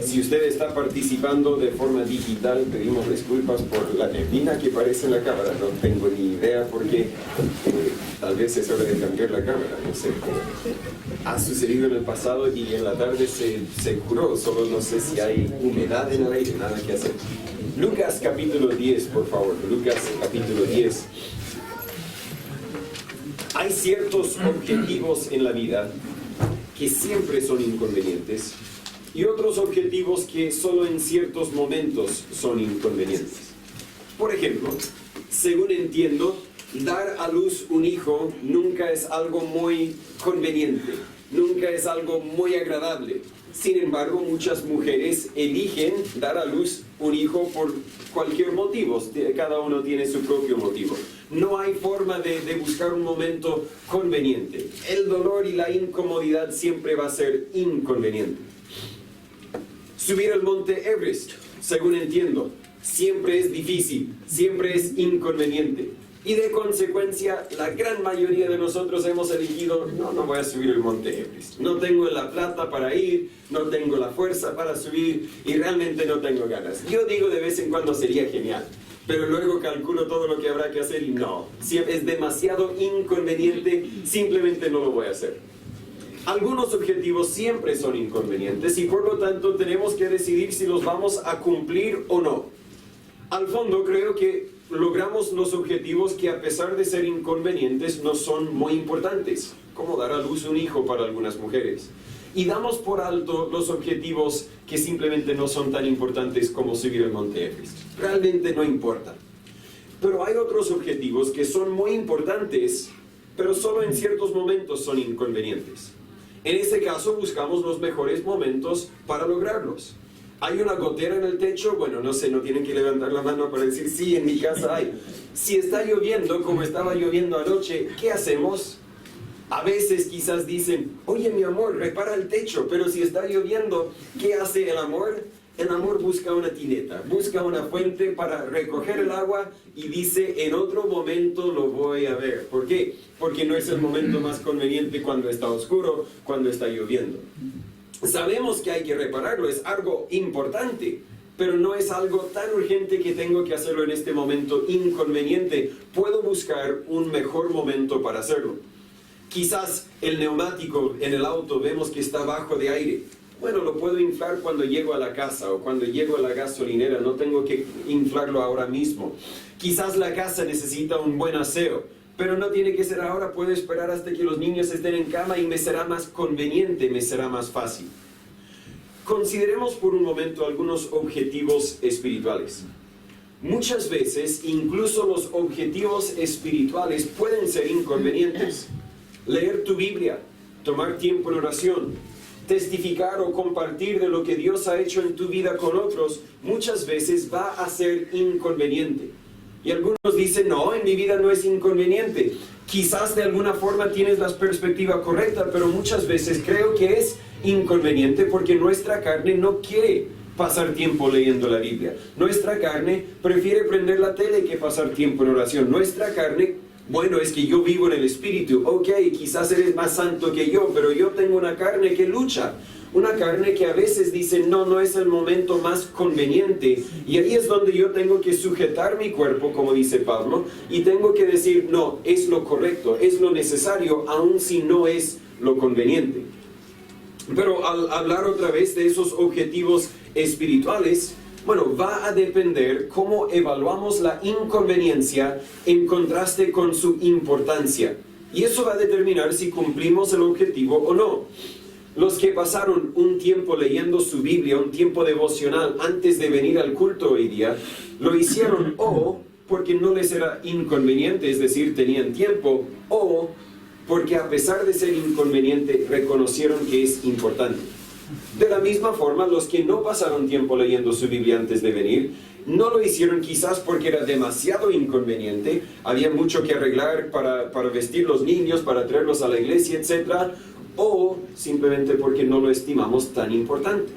Si usted está participando de forma digital, pedimos disculpas por la neblina que aparece en la cámara. No tengo ni idea por qué. Tal vez es hora de cambiar la cámara, no sé. Ha sucedido en el pasado y en la tarde se curó. Solo no sé si hay humedad en el aire, nada que hacer. Lucas capítulo 10, por favor. Lucas capítulo 10. Hay ciertos objetivos en la vida que siempre son inconvenientes y otros objetivos que solo en ciertos momentos son inconvenientes. Por ejemplo, según entiendo, dar a luz un hijo nunca es algo muy conveniente, nunca es algo muy agradable. Sin embargo, muchas mujeres eligen dar a luz un hijo por cualquier motivo. Cada uno tiene su propio motivo. No hay forma de buscar un momento conveniente. El dolor y la incomodidad siempre va a ser inconveniente. Subir al monte Everest, según entiendo, siempre es difícil, siempre es inconveniente. Y de consecuencia, la gran mayoría de nosotros hemos elegido, no voy a subir el monte Everest. No tengo la plata para ir, no tengo la fuerza para subir y realmente no tengo ganas. Yo digo de vez en cuando sería genial, pero luego calculo todo lo que habrá que hacer y no. Si es demasiado inconveniente, simplemente no lo voy a hacer. Algunos objetivos siempre son inconvenientes y por lo tanto tenemos que decidir si los vamos a cumplir o no. Al fondo creo que logramos los objetivos que a pesar de ser inconvenientes no son muy importantes, como dar a luz un hijo para algunas mujeres. Y damos por alto los objetivos que simplemente no son tan importantes como subir el monte Everest. Realmente no importa. Pero hay otros objetivos que son muy importantes, pero solo en ciertos momentos son inconvenientes. En ese caso buscamos los mejores momentos para lograrlos. ¿Hay una gotera en el techo? Bueno, no sé, no tienen que levantar la mano para decir, sí, en mi casa hay. Si está lloviendo, como estaba lloviendo anoche, ¿qué hacemos? A veces quizás dicen, oye, mi amor, repara el techo, pero si está lloviendo, ¿qué hace el amor? El amor busca una tineta, busca una fuente para recoger el agua y dice, en otro momento lo voy a ver. ¿Por qué? Porque no es el momento más conveniente cuando está oscuro, cuando está lloviendo. Sabemos que hay que repararlo, es algo importante, pero no es algo tan urgente que tengo que hacerlo en este momento inconveniente. Puedo buscar un mejor momento para hacerlo. Quizás el neumático en el auto vemos que está bajo de aire. Bueno, lo puedo inflar cuando llego a la casa o cuando llego a la gasolinera, no tengo que inflarlo ahora mismo. Quizás la casa necesita un buen aseo, pero no tiene que ser ahora, puedo esperar hasta que los niños estén en cama y me será más conveniente, me será más fácil. Consideremos por un momento algunos objetivos espirituales. Muchas veces, incluso los objetivos espirituales pueden ser inconvenientes. Leer tu Biblia, tomar tiempo en oración, testificar o compartir de lo que Dios ha hecho en tu vida con otros, muchas veces va a ser inconveniente. Y algunos dicen, no, en mi vida no es inconveniente. Quizás de alguna forma tienes la perspectiva correcta, pero muchas veces creo que es inconveniente porque nuestra carne no quiere pasar tiempo leyendo la Biblia. Nuestra carne prefiere prender la tele que pasar tiempo en oración. Nuestra carne, bueno, es que yo vivo en el Espíritu. Ok, quizás eres más santo que yo, pero yo tengo una carne que lucha. Una carne que a veces dice, no es el momento más conveniente. Y ahí es donde yo tengo que sujetar mi cuerpo, como dice Pablo, y tengo que decir, no, es lo correcto, es lo necesario, aun si no es lo conveniente. Pero al hablar otra vez de esos objetivos espirituales, bueno, va a depender cómo evaluamos la inconveniencia en contraste con su importancia. Y eso va a determinar si cumplimos el objetivo o no. Los que pasaron un tiempo leyendo su Biblia, un tiempo devocional antes de venir al culto hoy día, lo hicieron o porque no les era inconveniente, es decir, tenían tiempo, o porque a pesar de ser inconveniente, reconocieron que es importante. De la misma forma, los que no pasaron tiempo leyendo su Biblia antes de venir, no lo hicieron quizás porque era demasiado inconveniente, había mucho que arreglar para vestir los niños, para traerlos a la iglesia, etc., o simplemente porque no lo estimamos tan importante.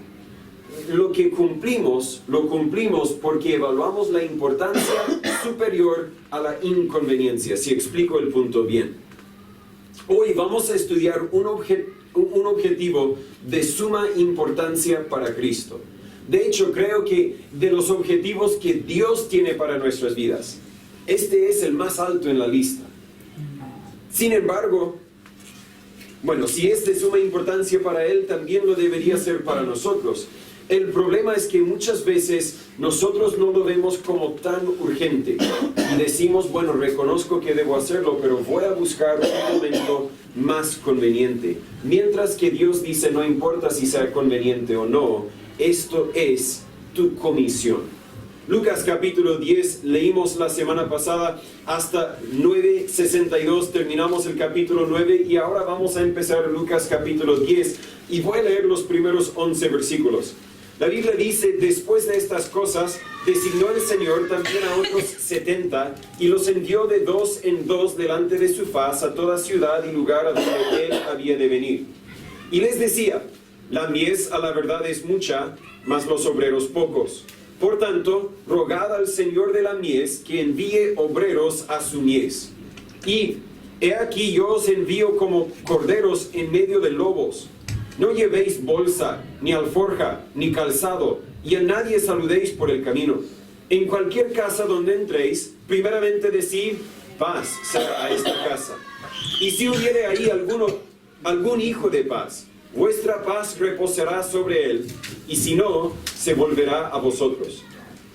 Lo que cumplimos, lo cumplimos porque evaluamos la importancia superior a la inconveniencia, si explico el punto bien. Hoy vamos a estudiar un un objetivo de suma importancia para Cristo. De hecho, creo que de los objetivos que Dios tiene para nuestras vidas, este es el más alto en la lista. Sin embargo, bueno, si es de suma importancia para Él, también lo debería ser para nosotros. El problema es que muchas veces nosotros no lo vemos como tan urgente y decimos, bueno, reconozco que debo hacerlo, pero voy a buscar un momento más conveniente. Mientras que Dios dice, no importa si sea conveniente o no, esto es tu comisión. Lucas capítulo 10, leímos la semana pasada hasta 9:62, terminamos el capítulo 9 y ahora vamos a empezar Lucas capítulo 10 y voy a leer los primeros 11 versículos. La Biblia dice, después de estas cosas, designó el Señor también a otros 70 y los envió de 2 en 2 delante de su faz a toda ciudad y lugar a donde Él había de venir. Y les decía, la mies a la verdad es mucha, mas los obreros pocos. Por tanto, rogad al Señor de la mies que envíe obreros a su mies. Y he aquí yo os envío como corderos en medio de lobos. No llevéis bolsa, ni alforja, ni calzado, y a nadie saludéis por el camino. En cualquier casa donde entréis, primeramente decid, paz sea a esta casa. Y si hubiere ahí algún hijo de paz, vuestra paz reposará sobre él, y si no, se volverá a vosotros.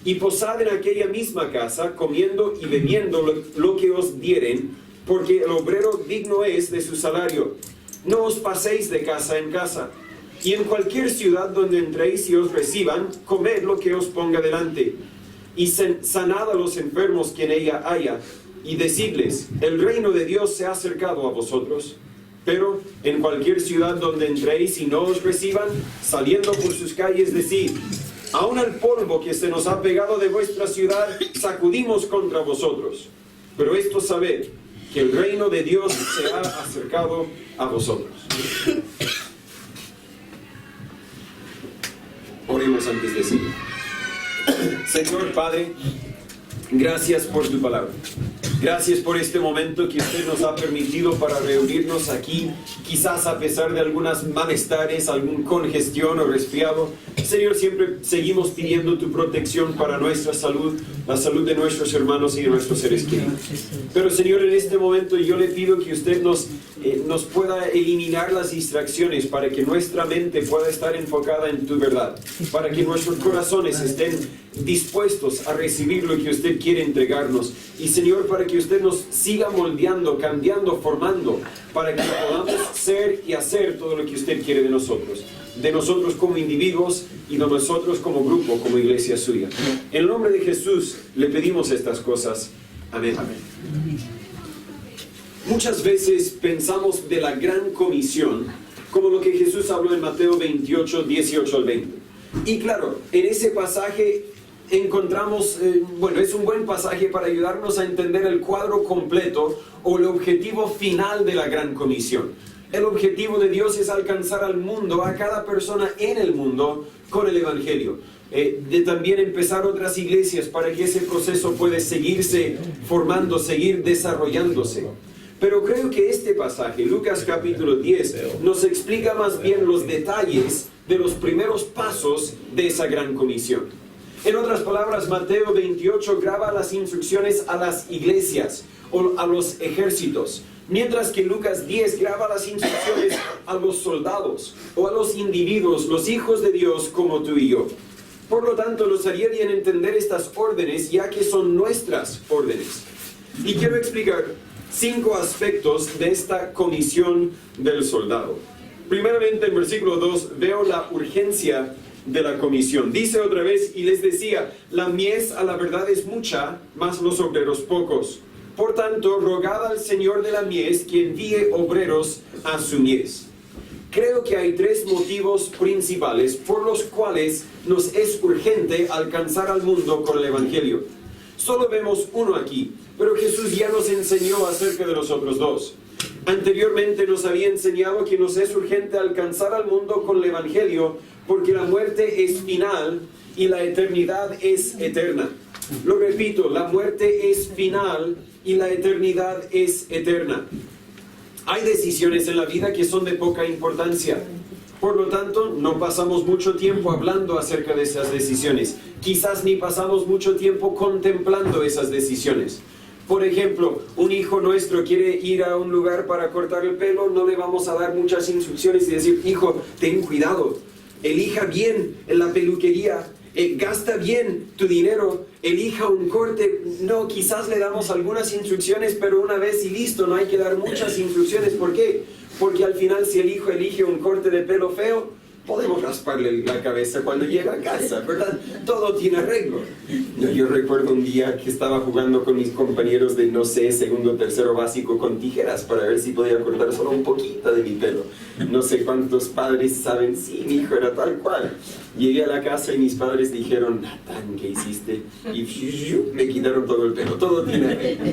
Y posad en aquella misma casa, comiendo y bebiendo lo que os dieren, porque el obrero digno es de su salario. No os paséis de casa en casa. Y en cualquier ciudad donde entréis y os reciban, comed lo que os ponga delante. Y sanad a los enfermos que en ella haya, y decidles, el reino de Dios se ha acercado a vosotros. Pero en cualquier ciudad donde entréis y no os reciban, saliendo por sus calles, decid, aun al polvo que se nos ha pegado de vuestra ciudad, sacudimos contra vosotros. Pero esto sabed, que el reino de Dios se ha acercado a vosotros. Oremos antes de seguir. Señor Padre, gracias por tu palabra. Gracias por este momento que usted nos ha permitido para reunirnos aquí, quizás a pesar de algunas malestares, algún congestión o resfriado. Señor, siempre seguimos pidiendo tu protección para nuestra salud, la salud de nuestros hermanos y de nuestros seres queridos. Pero Señor, en este momento yo le pido que usted nos pueda eliminar las distracciones para que nuestra mente pueda estar enfocada en tu verdad, para que nuestros corazones estén dispuestos a recibir lo que usted quiere entregarnos. Y Señor, para que usted nos siga moldeando, cambiando, formando, para que podamos ser y hacer todo lo que usted quiere de nosotros como individuos y de nosotros como grupo, como iglesia suya. En el nombre de Jesús le pedimos estas cosas. Amén. Amén. Muchas veces pensamos de la gran comisión como lo que Jesús habló en Mateo 28, 18 al 20. Y claro, en ese pasaje encontramos, es un buen pasaje para ayudarnos a entender el cuadro completo o el objetivo final de la gran comisión. El objetivo de Dios es alcanzar al mundo, a cada persona en el mundo, con el Evangelio. De también empezar otras iglesias para que ese proceso pueda seguirse formando, seguir desarrollándose. Pero creo que este pasaje, Lucas capítulo 10, nos explica más bien los detalles de los primeros pasos de esa gran comisión. En otras palabras, Mateo 28 graba las instrucciones a las iglesias o a los ejércitos, mientras que Lucas 10 graba las instrucciones a los soldados o a los individuos, los hijos de Dios como tú y yo. Por lo tanto, nos haría bien entender estas órdenes, ya que son nuestras órdenes. Y quiero explicar 5 aspectos de esta comisión del soldado. Primeramente, en versículo 2, veo la urgencia de la comisión. Dice otra vez, y les decía, la mies a la verdad es mucha, mas los obreros pocos. Por tanto, rogad al Señor de la mies que envíe obreros a su mies. Creo que hay 3 motivos principales por los cuales nos es urgente alcanzar al mundo con el Evangelio. Solo vemos uno aquí, pero Jesús ya nos enseñó acerca de los otros 2. Anteriormente nos había enseñado que nos es urgente alcanzar al mundo con el Evangelio porque la muerte es final y la eternidad es eterna. Lo repito, la muerte es final y la eternidad es eterna. Hay decisiones en la vida que son de poca importancia. Por lo tanto, no pasamos mucho tiempo hablando acerca de esas decisiones. Quizás ni pasamos mucho tiempo contemplando esas decisiones. Por ejemplo, un hijo nuestro quiere ir a un lugar para cortar el pelo, no le vamos a dar muchas instrucciones y decir, hijo, ten cuidado, elija bien en la peluquería, gasta bien tu dinero, elija un corte. No, quizás le damos algunas instrucciones, pero una vez y listo, no hay que dar muchas instrucciones. ¿Por qué? Porque al final, si el hijo elige un corte de pelo feo, podemos rasparle la cabeza cuando llega a casa, ¿verdad? Todo tiene arreglo. Yo recuerdo un día que estaba jugando con mis compañeros de, no sé, segundo o tercero básico con tijeras para ver si podía cortar solo un poquito de mi pelo. No sé cuántos padres saben, sí, mi hijo era tal cual. Llegué a la casa y mis padres dijeron, Natán, ¿qué hiciste? Y me quitaron todo el pelo. Todo tiene arreglo.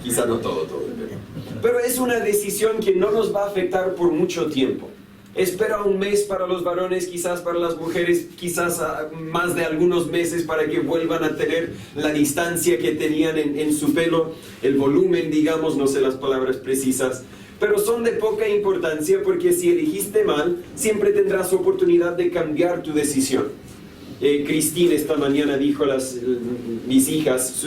Quizá no todo el pelo. Pero es una decisión que no nos va a afectar por mucho tiempo. Espera un mes para los varones, quizás para las mujeres, quizás más de algunos meses para que vuelvan a tener la distancia que tenían en su pelo, el volumen, digamos, no sé las palabras precisas, pero son de poca importancia porque si elegiste mal, siempre tendrás oportunidad de cambiar tu decisión. Cristina esta mañana dijo a mis hijas,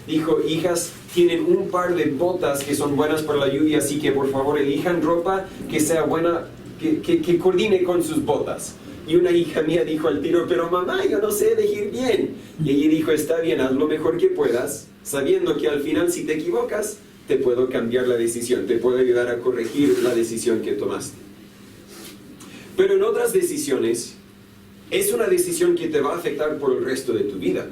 dijo, hijas, tienen un par de botas que son buenas para la lluvia, así que por favor elijan ropa que sea buena, que coordine con sus botas. Y una hija mía dijo al tiro, pero mamá, yo no sé elegir bien. Y ella dijo, está bien, haz lo mejor que puedas, sabiendo que al final si te equivocas, te puedo cambiar la decisión, te puedo ayudar a corregir la decisión que tomaste. Pero en otras decisiones, es una decisión que te va a afectar por el resto de tu vida.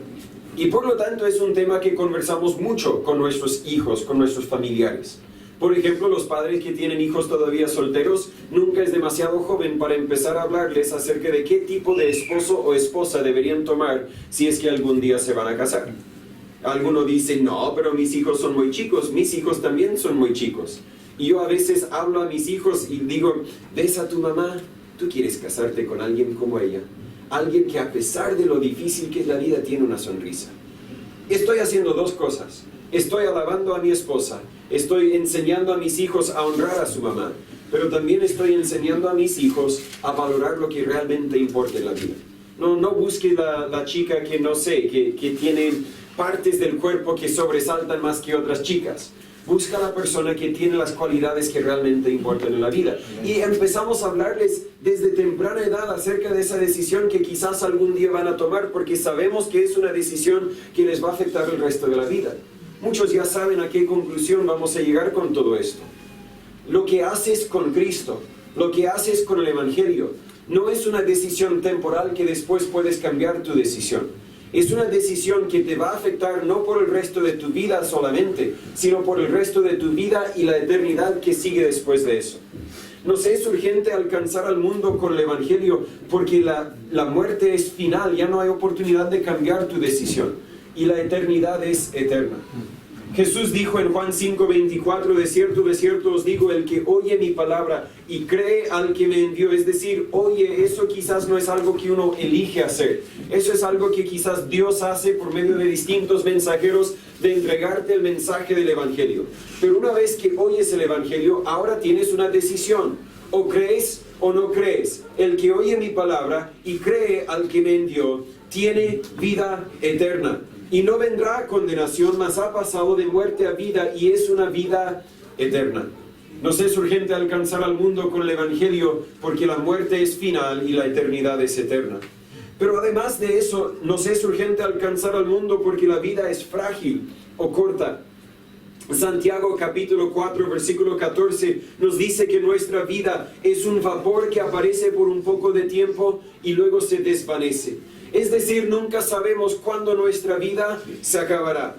Y por lo tanto es un tema que conversamos mucho con nuestros hijos, con nuestros familiares. Por ejemplo, los padres que tienen hijos todavía solteros, nunca es demasiado joven para empezar a hablarles acerca de qué tipo de esposo o esposa deberían tomar si es que algún día se van a casar. Alguno dice, no, pero mis hijos son muy chicos, mis hijos también son muy chicos. Y yo a veces hablo a mis hijos y digo, ¿ves a tu mamá? Tú quieres casarte con alguien como ella. Alguien que a pesar de lo difícil que es la vida, tiene una sonrisa. Estoy haciendo dos cosas. Estoy alabando a mi esposa. Estoy enseñando a mis hijos a honrar a su mamá. Pero también estoy enseñando a mis hijos a valorar lo que realmente importa en la vida. No busque la chica que no sé, que tiene partes del cuerpo que sobresaltan más que otras chicas. Busca a la persona que tiene las cualidades que realmente importan en la vida. Y empezamos a hablarles desde temprana edad acerca de esa decisión que quizás algún día van a tomar, porque sabemos que es una decisión que les va a afectar el resto de la vida. Muchos ya saben a qué conclusión vamos a llegar con todo esto. Lo que haces con Cristo, lo que haces con el Evangelio, no es una decisión temporal que después puedes cambiar tu decisión. Es una decisión que te va a afectar no por el resto de tu vida solamente, sino por el resto de tu vida y la eternidad que sigue después de eso. Nos es urgente alcanzar al mundo con el Evangelio porque la muerte es final, ya no hay oportunidad de cambiar tu decisión y la eternidad es eterna. Jesús dijo en Juan 5:24, de cierto os digo, el que oye mi palabra y cree al que me envió, es decir, oye, eso quizás no es algo que uno elige hacer, eso es algo que quizás Dios hace por medio de distintos mensajeros de entregarte el mensaje del Evangelio. Pero una vez que oyes el Evangelio, ahora tienes una decisión, o crees o no crees. El que oye mi palabra y cree al que me envió, tiene vida eterna. Y no vendrá condenación, mas ha pasado de muerte a vida y es una vida eterna. Nos es urgente alcanzar al mundo con el Evangelio porque la muerte es final y la eternidad es eterna. Pero además de eso, nos es urgente alcanzar al mundo porque la vida es frágil o corta. Santiago capítulo 4 versículo 14 nos dice que nuestra vida es un vapor que aparece por un poco de tiempo y luego se desvanece. Es decir, nunca sabemos cuándo nuestra vida se acabará.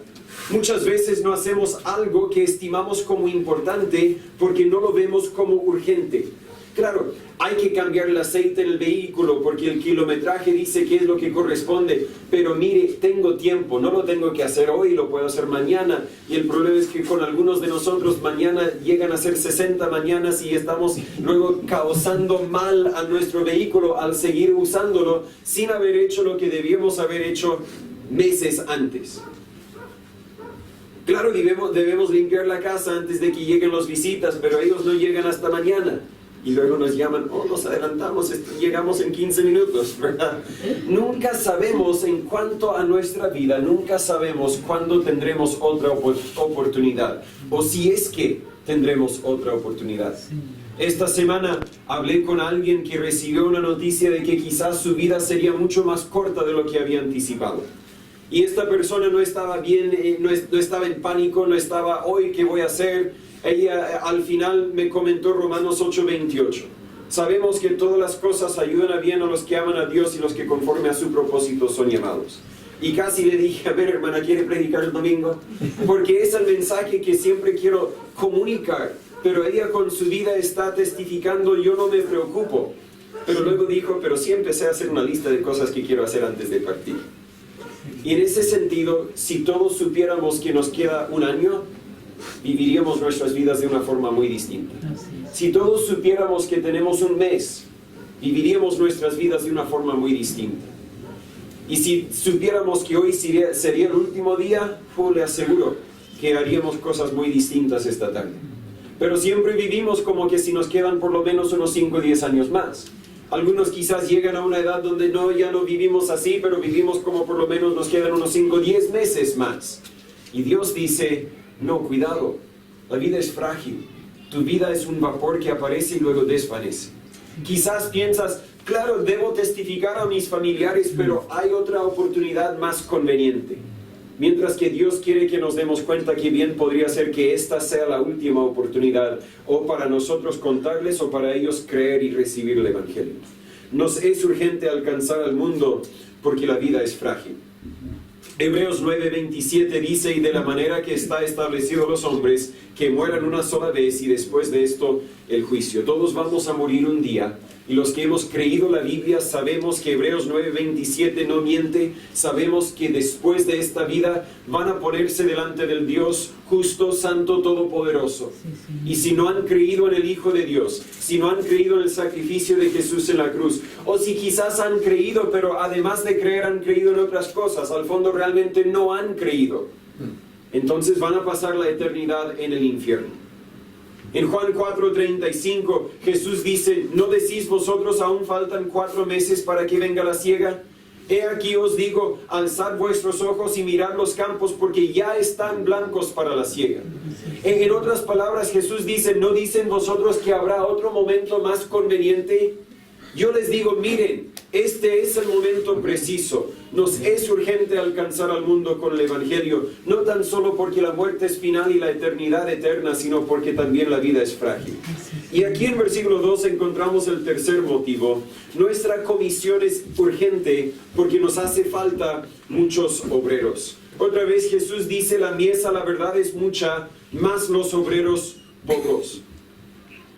Muchas veces no hacemos algo que estimamos como importante porque no lo vemos como urgente. Claro, hay que cambiar el aceite en el vehículo porque el kilometraje dice que es lo que corresponde. Pero mire, tengo tiempo, no lo tengo que hacer hoy, lo puedo hacer mañana. Y el problema es que con algunos de nosotros mañana llegan a ser 60 mañanas y estamos luego causando mal a nuestro vehículo al seguir usándolo sin haber hecho lo que debíamos haber hecho meses antes. Claro, debemos limpiar la casa antes de que lleguen las visitas, pero ellos no llegan hasta mañana. Y luego nos llaman, nos adelantamos, llegamos en 15 minutos, ¿verdad? Nunca sabemos en cuanto a nuestra vida, nunca sabemos cuándo tendremos otra oportunidad, o si es que tendremos otra oportunidad. Esta semana hablé con alguien que recibió una noticia de que quizás su vida sería mucho más corta de lo que había anticipado. Y esta persona no estaba bien, no estaba en pánico, no estaba, hoy, ¿qué voy a hacer? Ella al final me comentó Romanos 8:28. Sabemos que todas las cosas ayudan a bien a los que aman a Dios y los que conforme a su propósito son llamados. Y casi le dije, a ver hermana, ¿quiere predicar el domingo? Porque es el mensaje que siempre quiero comunicar. Pero ella con su vida está testificando, yo no me preocupo. Pero luego dijo, pero sí empecé a hacer una lista de cosas que quiero hacer antes de partir. Y en ese sentido, si todos supiéramos que nos queda un año, viviríamos nuestras vidas de una forma muy distinta. Si todos supiéramos que tenemos un mes, viviríamos nuestras vidas de una forma muy distinta. Y si supiéramos que hoy sería el último día, le aseguro que haríamos cosas muy distintas esta tarde. Pero siempre vivimos como que si nos quedan por lo menos unos 5 o 10 años más. Algunos quizás llegan a una edad donde ya no vivimos así, pero vivimos como por lo menos nos quedan unos 5 o 10 meses más. Y Dios dice, no, cuidado, la vida es frágil. Tu vida es un vapor que aparece y luego desvanece. Quizás piensas, claro, debo testificar a mis familiares, pero hay otra oportunidad más conveniente. Mientras que Dios quiere que nos demos cuenta que bien podría ser que esta sea la última oportunidad, o para nosotros contarles o para ellos creer y recibir el Evangelio. Nos es urgente alcanzar al mundo porque la vida es frágil. Hebreos 9:27 dice, y de la manera que está establecido los hombres, que mueran una sola vez y después de esto el juicio. Todos vamos a morir un día, y los que hemos creído la Biblia sabemos que Hebreos 9:27 no miente. Sabemos que después de esta vida van a ponerse delante del Dios justo, santo, todopoderoso. Y si no han creído en el Hijo de Dios, si no han creído en el sacrificio de Jesús en la cruz, o si quizás han creído, pero además de creer han creído en otras cosas, al fondo realmente no han creído, entonces van a pasar la eternidad en el infierno. En Juan 4:35 Jesús dice, ¿no decís vosotros aún faltan 4 meses para que venga la siega? He aquí os digo, alzad vuestros ojos y mirad los campos, porque ya están blancos para la siega. En otras palabras, Jesús dice, ¿no dicen vosotros que habrá otro momento más conveniente? Yo les digo, miren, este es el momento preciso. Nos es urgente alcanzar al mundo con el Evangelio, no tan solo porque la muerte es final y la eternidad eterna, sino porque también la vida es frágil. Y aquí en versículo 2 encontramos el tercer motivo. Nuestra comisión es urgente porque nos hace falta muchos obreros. Otra vez Jesús dice, la mies, la verdad es mucha, mas los obreros pocos.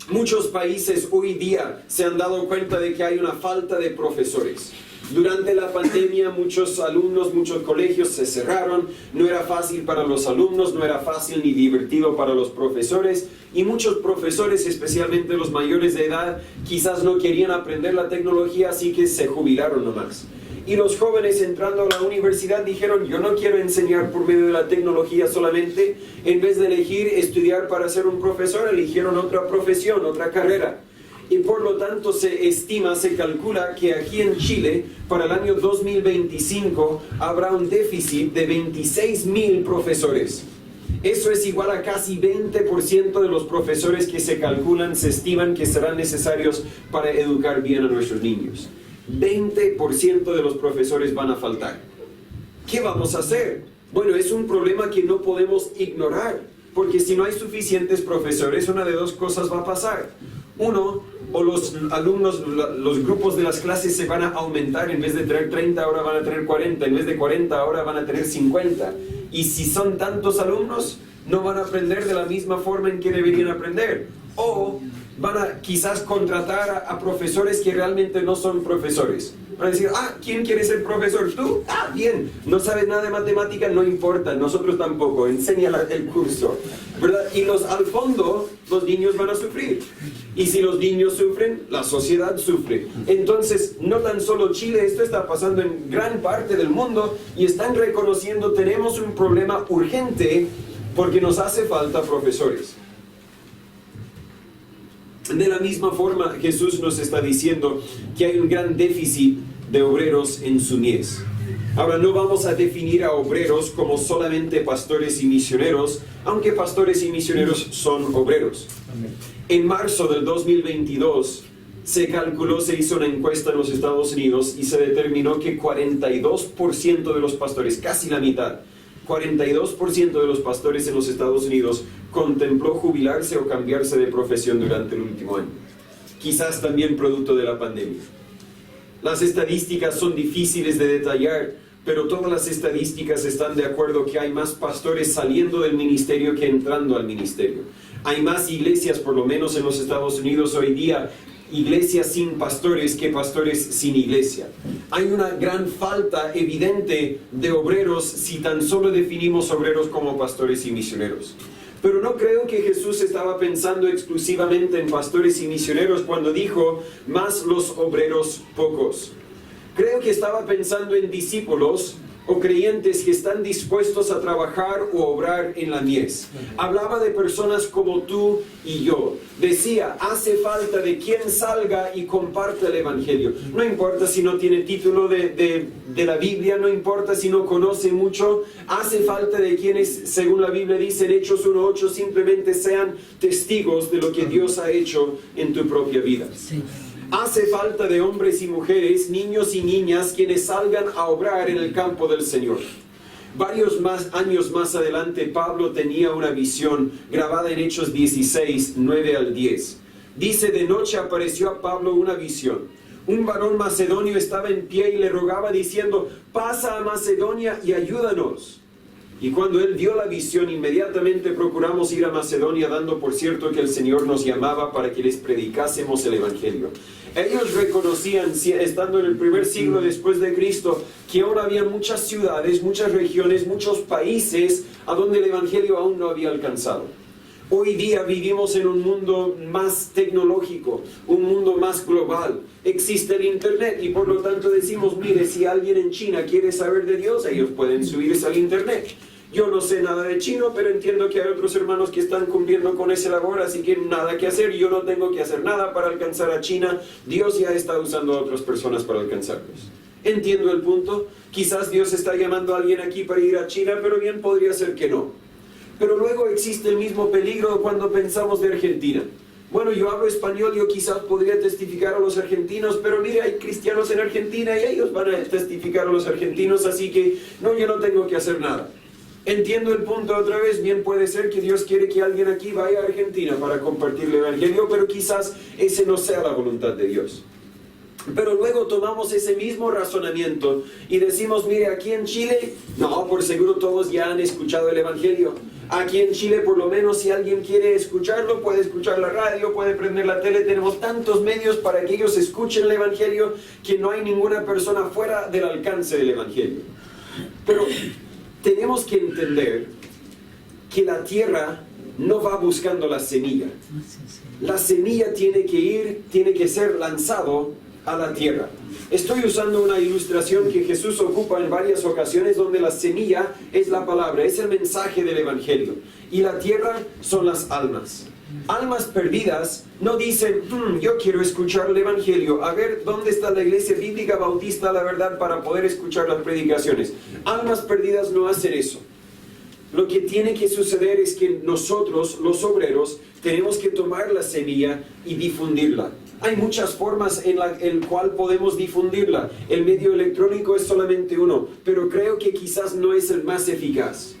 Muchos países hoy día se han dado cuenta de que hay una falta de profesores. Durante la pandemia muchos alumnos, muchos colegios se cerraron, no era fácil para los alumnos, no era fácil ni divertido para los profesores, y muchos profesores, especialmente los mayores de edad, quizás no querían aprender la tecnología, así que se jubilaron nomás. Y los jóvenes entrando a la universidad dijeron, yo no quiero enseñar por medio de la tecnología solamente. En vez de elegir estudiar para ser un profesor, eligieron otra profesión, otra carrera. Y por lo tanto se calcula que aquí en Chile, para el año 2025, habrá un déficit de 26,000 profesores. Eso es igual a casi 20% de los profesores que se calculan, se estiman que serán necesarios para educar bien a nuestros niños. 20% de los profesores van a faltar. ¿Qué vamos a hacer? Bueno, es un problema que no podemos ignorar, porque si no hay suficientes profesores, una de dos cosas va a pasar. Uno, o los alumnos, los grupos de las clases se van a aumentar, en vez de tener 30 ahora van a tener 40, en vez de 40 ahora van a tener 50. Y si son tantos alumnos, no van a aprender de la misma forma en que deberían aprender. O van a quizás contratar a profesores que realmente no son profesores. Van a decir, ¿quién quiere ser profesor? ¿Tú? Bien. ¿No sabes nada de matemática? No importa, nosotros tampoco. Enseña el curso, ¿verdad? Y al fondo, los niños van a sufrir. Y si los niños sufren, la sociedad sufre. Entonces, no tan solo Chile, esto está pasando en gran parte del mundo y están reconociendo, tenemos un problema urgente porque nos hace falta profesores. De la misma forma, Jesús nos está diciendo que hay un gran déficit de obreros en su mies. Ahora, no vamos a definir a obreros como solamente pastores y misioneros, aunque pastores y misioneros son obreros. En marzo del 2022 se calculó, se hizo una encuesta en los Estados Unidos y se determinó que 42% de los pastores, casi la mitad, 42% de los pastores en los Estados Unidos contempló jubilarse o cambiarse de profesión durante el último año. Quizás también producto de la pandemia. Las estadísticas son difíciles de detallar, pero todas las estadísticas están de acuerdo que hay más pastores saliendo del ministerio que entrando al ministerio. Hay más iglesias, por lo menos en los Estados Unidos hoy día, iglesias sin pastores que pastores sin iglesia. Hay una gran falta evidente de obreros si tan solo definimos obreros como pastores y misioneros. Pero no creo que Jesús estaba pensando exclusivamente en pastores y misioneros cuando dijo, más los obreros pocos. Creo que estaba pensando en discípulos o creyentes que están dispuestos a trabajar o obrar en la mies. Hablaba de personas como tú y yo. Decía, hace falta de quien salga y comparte el Evangelio. No importa si no tiene título de la Biblia, no importa si no conoce mucho, hace falta de quienes, según la Biblia dice en Hechos 1:8, simplemente sean testigos de lo que Dios ha hecho en tu propia vida. Sí. Hace falta de hombres y mujeres, niños y niñas, quienes salgan a obrar en el campo del Señor. Varios años más adelante, Pablo tenía una visión grabada en Hechos 16, 9 al 10. Dice, de noche apareció a Pablo una visión. Un varón macedonio estaba en pie y le rogaba diciendo, pasa a Macedonia y ayúdanos. Y cuando él dio la visión, inmediatamente procuramos ir a Macedonia, dando por cierto que el Señor nos llamaba para que les predicásemos el Evangelio. Ellos reconocían, estando en el primer siglo después de Cristo, que ahora había muchas ciudades, muchas regiones, muchos países a donde el Evangelio aún no había alcanzado. Hoy día vivimos en un mundo más tecnológico, un mundo más global. Existe el Internet y por lo tanto decimos, mire, si alguien en China quiere saber de Dios, ellos pueden subirse al Internet. Yo no sé nada de chino, pero entiendo que hay otros hermanos que están cumpliendo con esa labor, así que nada que hacer. Yo no tengo que hacer nada para alcanzar a China. Dios ya está usando a otras personas para alcanzarlos. Entiendo el punto. Quizás Dios está llamando a alguien aquí para ir a China, pero bien podría ser que no. Pero luego existe el mismo peligro cuando pensamos de Argentina. Bueno, yo hablo español, yo quizás podría testificar a los argentinos, pero mire, hay cristianos en Argentina y ellos van a testificar a los argentinos, así que no, yo no tengo que hacer nada. Entiendo el punto otra vez, bien puede ser que Dios quiere que alguien aquí vaya a Argentina para compartir el Evangelio, pero quizás ese no sea la voluntad de Dios. Pero luego tomamos ese mismo razonamiento y decimos, mire, aquí en Chile, no, por seguro todos ya han escuchado el Evangelio. Aquí en Chile, por lo menos, si alguien quiere escucharlo, puede escuchar la radio, puede prender la tele. Tenemos tantos medios para que ellos escuchen el Evangelio que no hay ninguna persona fuera del alcance del Evangelio. Pero tenemos que entender que la tierra no va buscando la semilla. La semilla tiene que ser lanzado a la tierra. Estoy usando una ilustración que Jesús ocupa en varias ocasiones donde la semilla es la palabra, es el mensaje del Evangelio. Y la tierra son las almas. Almas perdidas no dicen, yo quiero escuchar el Evangelio, a ver dónde está la iglesia bíblica bautista, la verdad, para poder escuchar las predicaciones. Almas perdidas no hacen eso. Lo que tiene que suceder es que nosotros, los obreros, tenemos que tomar la semilla y difundirla. Hay muchas formas en las cual podemos difundirla. El medio electrónico es solamente uno, pero creo que quizás no es el más eficaz.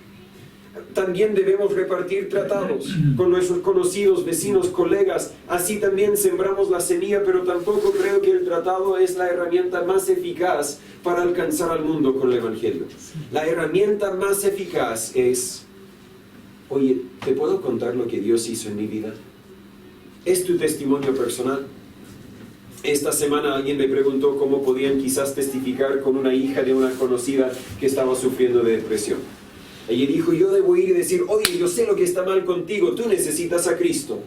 También debemos repartir tratados con nuestros conocidos, vecinos, colegas. Así también sembramos la semilla, pero tampoco creo que el tratado es la herramienta más eficaz para alcanzar al mundo con el Evangelio. La herramienta más eficaz es, oye, ¿te puedo contar lo que Dios hizo en mi vida? ¿Es tu testimonio personal? Esta semana alguien me preguntó cómo podían quizás testificar con una hija de una conocida que estaba sufriendo de depresión. Ella dijo, yo debo ir y decir, oye, yo sé lo que está mal contigo, tú necesitas a Cristo.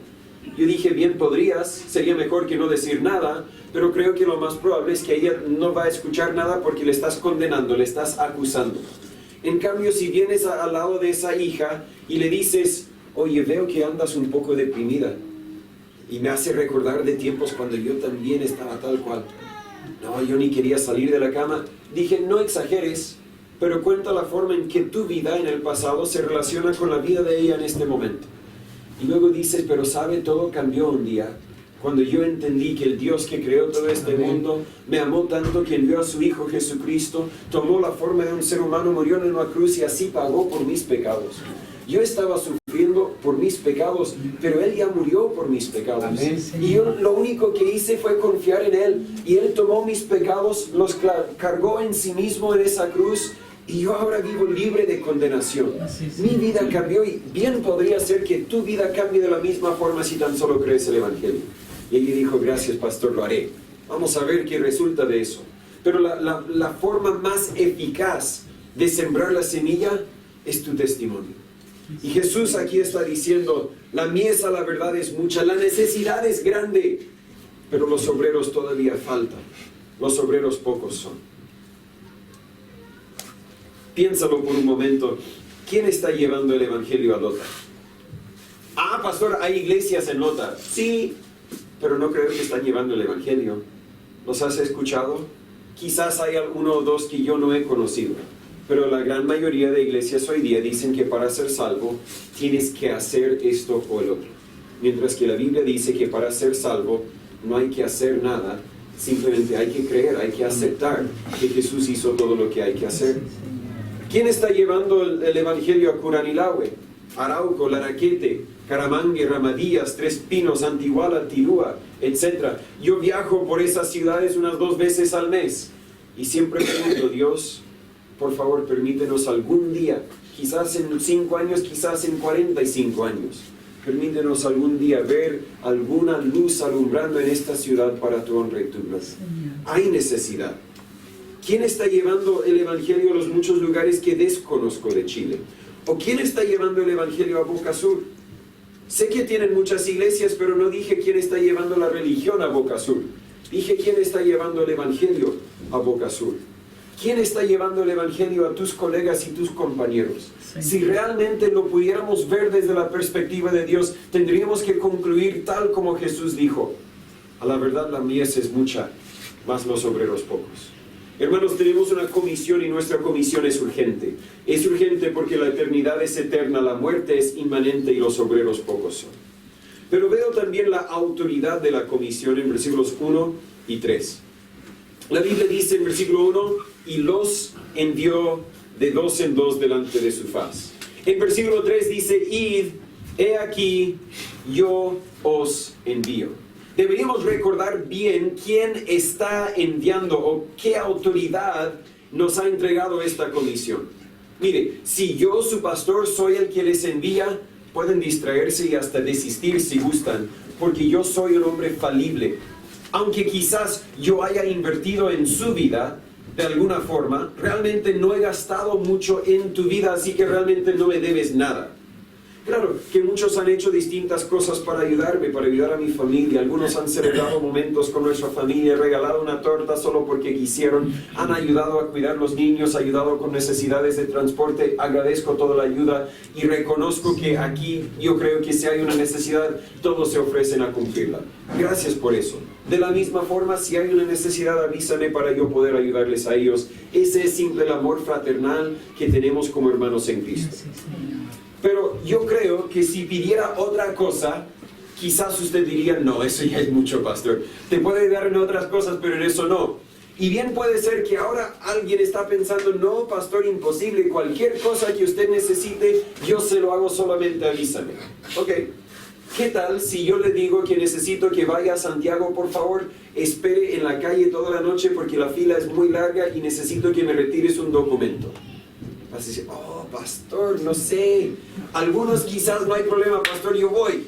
Yo dije, bien podrías, sería mejor que no decir nada, pero creo que lo más probable es que ella no va a escuchar nada porque le estás condenando, le estás acusando. En cambio, si vienes al lado de esa hija y le dices, oye, veo que andas un poco deprimida, y me hace recordar de tiempos cuando yo también estaba tal cual. No, yo ni quería salir de la cama. Dije, no exageres, pero cuenta la forma en que tu vida en el pasado se relaciona con la vida de ella en este momento. Y luego dices, pero sabe, todo cambió un día, cuando yo entendí que el Dios que creó todo este mundo me amó tanto que envió a su Hijo Jesucristo, tomó la forma de un ser humano, murió en una cruz y así pagó por mis pecados. Yo estaba sufriendo por mis pecados, pero Él ya murió por mis pecados. Amén, y yo lo único que hice fue confiar en Él. Y Él tomó mis pecados, los cargó en sí mismo en esa cruz. Y yo ahora vivo libre de condenación. Mi vida cambió y bien podría ser que tu vida cambie de la misma forma si tan solo crees el Evangelio. Y ella dijo, gracias pastor, lo haré. Vamos a ver qué resulta de eso. Pero la forma más eficaz de sembrar la semilla es tu testimonio. Y Jesús aquí está diciendo, la mies a la verdad es mucha, la necesidad es grande, pero los obreros todavía faltan. Los obreros pocos son. Piénsalo por un momento. ¿Quién está llevando el Evangelio a Lota? Ah, pastor, hay iglesias en Lota. Sí, pero no creo que están llevando el Evangelio. ¿Los has escuchado? Quizás hay uno o dos que yo no he conocido. Pero la gran mayoría de iglesias hoy día dicen que para ser salvo tienes que hacer esto o el otro. Mientras que la Biblia dice que para ser salvo no hay que hacer nada. Simplemente hay que creer, hay que aceptar que Jesús hizo todo lo que hay que hacer. ¿Quién está llevando el Evangelio a Curanilahue, Arauco, Laraquete, Caramangue, Ramadillas, Tres Pinos, Antiguala, Tirúa, etc.? Yo viajo por esas ciudades unas 2 veces al mes y siempre pregunto, Dios, por favor, permítenos algún día, quizás en 5 años, quizás en 45 años, permítenos algún día ver alguna luz alumbrando en esta ciudad para tu honra y tu gloria. Hay necesidad. ¿Quién está llevando el Evangelio a los muchos lugares que desconozco de Chile? ¿O quién está llevando el Evangelio a Boca Sur? Sé que tienen muchas iglesias, pero no dije quién está llevando la religión a Boca Sur. Dije quién está llevando el Evangelio a Boca Sur. ¿Quién está llevando el Evangelio a tus colegas y tus compañeros? Si realmente lo pudiéramos ver desde la perspectiva de Dios, tendríamos que concluir tal como Jesús dijo. A la verdad la mies es mucha, mas los obreros pocos. Hermanos, tenemos una comisión y nuestra comisión es urgente. Es urgente porque la eternidad es eterna, la muerte es inmanente y los obreros pocos son. Pero veo también la autoridad de la comisión en versículos 1 y 3. La Biblia dice en versículo 1, y los envió de 2 en 2 delante de su faz. En versículo 3 dice, id, he aquí, yo os envío. Deberíamos recordar bien quién está enviando o qué autoridad nos ha entregado esta comisión. Mire, si yo, su pastor, soy el que les envía, pueden distraerse y hasta desistir si gustan, porque yo soy un hombre falible. Aunque quizás yo haya invertido en su vida de alguna forma, realmente no he gastado mucho en tu vida, así que realmente no me debes nada. Claro, que muchos han hecho distintas cosas para ayudarme, para ayudar a mi familia. Algunos han celebrado momentos con nuestra familia, regalado una torta solo porque quisieron. Han ayudado a cuidar los niños, ayudado con necesidades de transporte. Agradezco toda la ayuda y reconozco que aquí yo creo que si hay una necesidad, todos se ofrecen a cumplirla. Gracias por eso. De la misma forma, si hay una necesidad, avísame para yo poder ayudarles a ellos. Ese es simple el amor fraternal que tenemos como hermanos en Cristo. Pero yo creo que si pidiera otra cosa, quizás usted diría, no, eso ya es mucho, pastor. Te puede ayudar en otras cosas, pero en eso no. Y bien puede ser que ahora alguien está pensando, no, pastor, imposible. Cualquier cosa que usted necesite, yo se lo hago, solamente avísame. Ok, ¿qué tal si yo le digo que necesito que vaya a Santiago, por favor? Espere en la calle toda la noche porque la fila es muy larga y necesito que me retires un documento. Vas a decir, oh, pastor, no sé. Algunos quizás no hay problema, pastor, yo voy.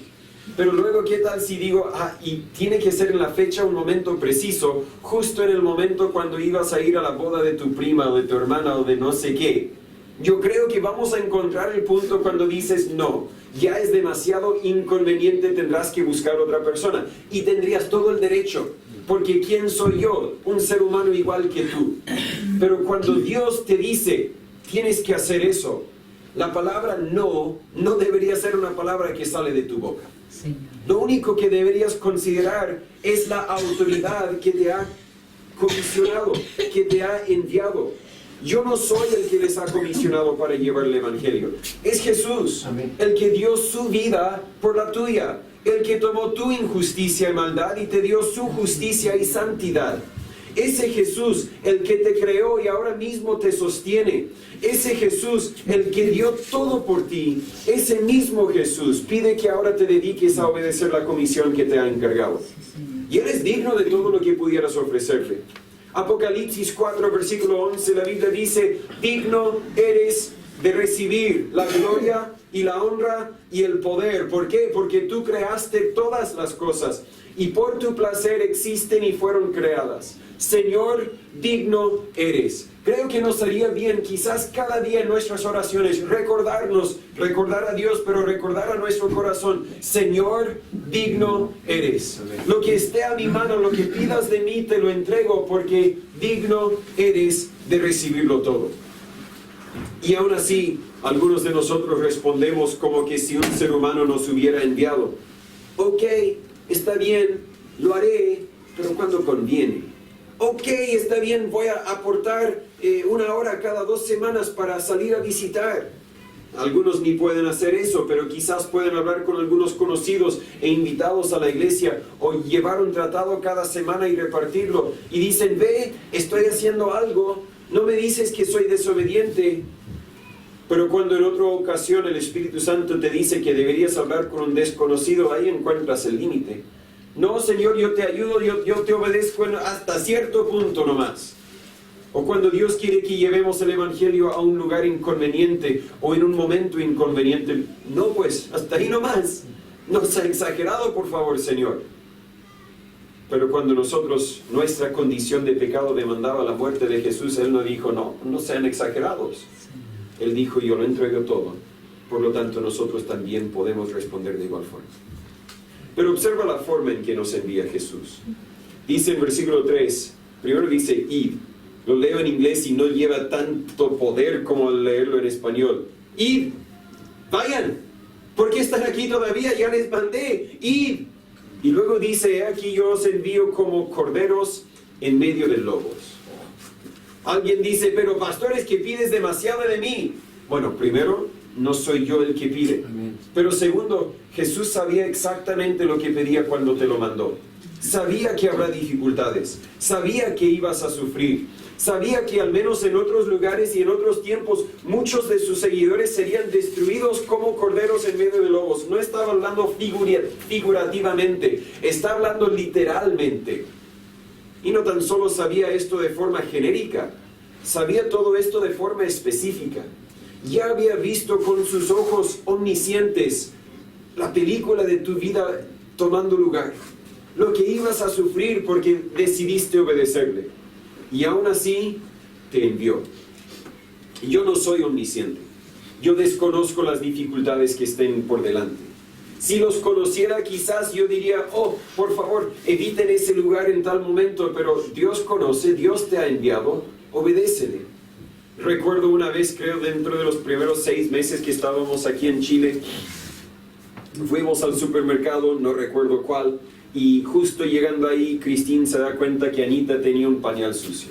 Pero luego, ¿qué tal si digo, y tiene que ser en la fecha, un momento preciso, justo en el momento cuando ibas a ir a la boda de tu prima o de tu hermana o de no sé qué? Yo creo que vamos a encontrar el punto cuando dices, no, ya es demasiado inconveniente, tendrás que buscar otra persona. Y tendrías todo el derecho, porque ¿quién soy yo? Un ser humano igual que tú. Pero cuando Dios te dice, tienes que hacer eso. La palabra no debería ser una palabra que sale de tu boca. Señor. Lo único que deberías considerar es la autoridad que te ha comisionado, que te ha enviado. Yo no soy el que les ha comisionado para llevar el Evangelio. Es Jesús, Amén. el que dio su vida por la tuya, el que tomó tu injusticia y maldad y te dio su justicia y santidad. Ese Jesús, el que te creó y ahora mismo te sostiene. Ese Jesús, el que dio todo por ti. Ese mismo Jesús pide que ahora te dediques a obedecer la comisión que te ha encargado. Y eres digno de todo lo que pudieras ofrecerle. Apocalipsis 4, versículo 11, la Biblia dice, digno eres de recibir la gloria y la honra y el poder. ¿Por qué? Porque tú creaste todas las cosas y por tu placer existen y fueron creadas. Señor, digno eres. Creo que nos haría bien quizás cada día en nuestras oraciones recordar a Dios, pero recordar a nuestro corazón, Señor, digno eres. Lo que esté a mi mano, lo que pidas de mí, te lo entrego porque digno eres de recibirlo todo. Y aún así, algunos de nosotros respondemos como que si un ser humano nos hubiera enviado. Ok, está bien, lo haré, pero cuando conviene. Ok, está bien, voy a aportar 1 hora cada 2 semanas para salir a visitar. Algunos ni pueden hacer eso, pero quizás pueden hablar con algunos conocidos e invitados a la iglesia o llevar un tratado cada semana y repartirlo. Y dicen, ve, estoy haciendo algo, no me dices que soy desobediente. Pero cuando en otra ocasión el Espíritu Santo te dice que deberías hablar con un desconocido, ahí encuentras el límite. No, Señor, yo te ayudo, yo te obedezco hasta cierto punto nomás. O cuando Dios quiere que llevemos el Evangelio a un lugar inconveniente o en un momento inconveniente. No, pues, hasta ahí nomás. No sea exagerado, por favor, Señor. Pero cuando nuestra condición de pecado demandaba la muerte de Jesús, Él no dijo, no sean exagerados. Él dijo, yo lo entrego todo. Por lo tanto, nosotros también podemos responder de igual forma. Pero observa la forma en que nos envía Jesús. Dice en versículo 3, primero dice, id. Lo leo en inglés y no lleva tanto poder como leerlo en español. Id, vayan. ¿Por qué están aquí todavía? Ya les mandé. Id. Y luego dice, aquí yo os envío como corderos en medio de lobos. Alguien dice, pero pastor, es que pides demasiado de mí. Bueno, primero, no soy yo el que pide. Amén. Pero segundo, Jesús sabía exactamente lo que pedía cuando te lo mandó. Sabía que habrá dificultades. Sabía que ibas a sufrir. Sabía que al menos en otros lugares y en otros tiempos, muchos de sus seguidores serían destruidos como corderos en medio de lobos. No estaba hablando figurativamente, está hablando literalmente. Y no tan solo sabía esto de forma genérica, sabía todo esto de forma específica. Ya había visto con sus ojos omniscientes la película de tu vida tomando lugar, lo que ibas a sufrir porque decidiste obedecerle. Y aún así te envió. Yo no soy omnisciente. Yo desconozco las dificultades que estén por delante. Si los conociera, quizás yo diría, oh, por favor, eviten ese lugar en tal momento, pero Dios conoce, Dios te ha enviado, obedécele. Recuerdo una vez, creo, dentro de los primeros 6 meses que estábamos aquí en Chile, fuimos al supermercado, no recuerdo cuál, y justo llegando ahí, Cristín se da cuenta que Anita tenía un pañal sucio.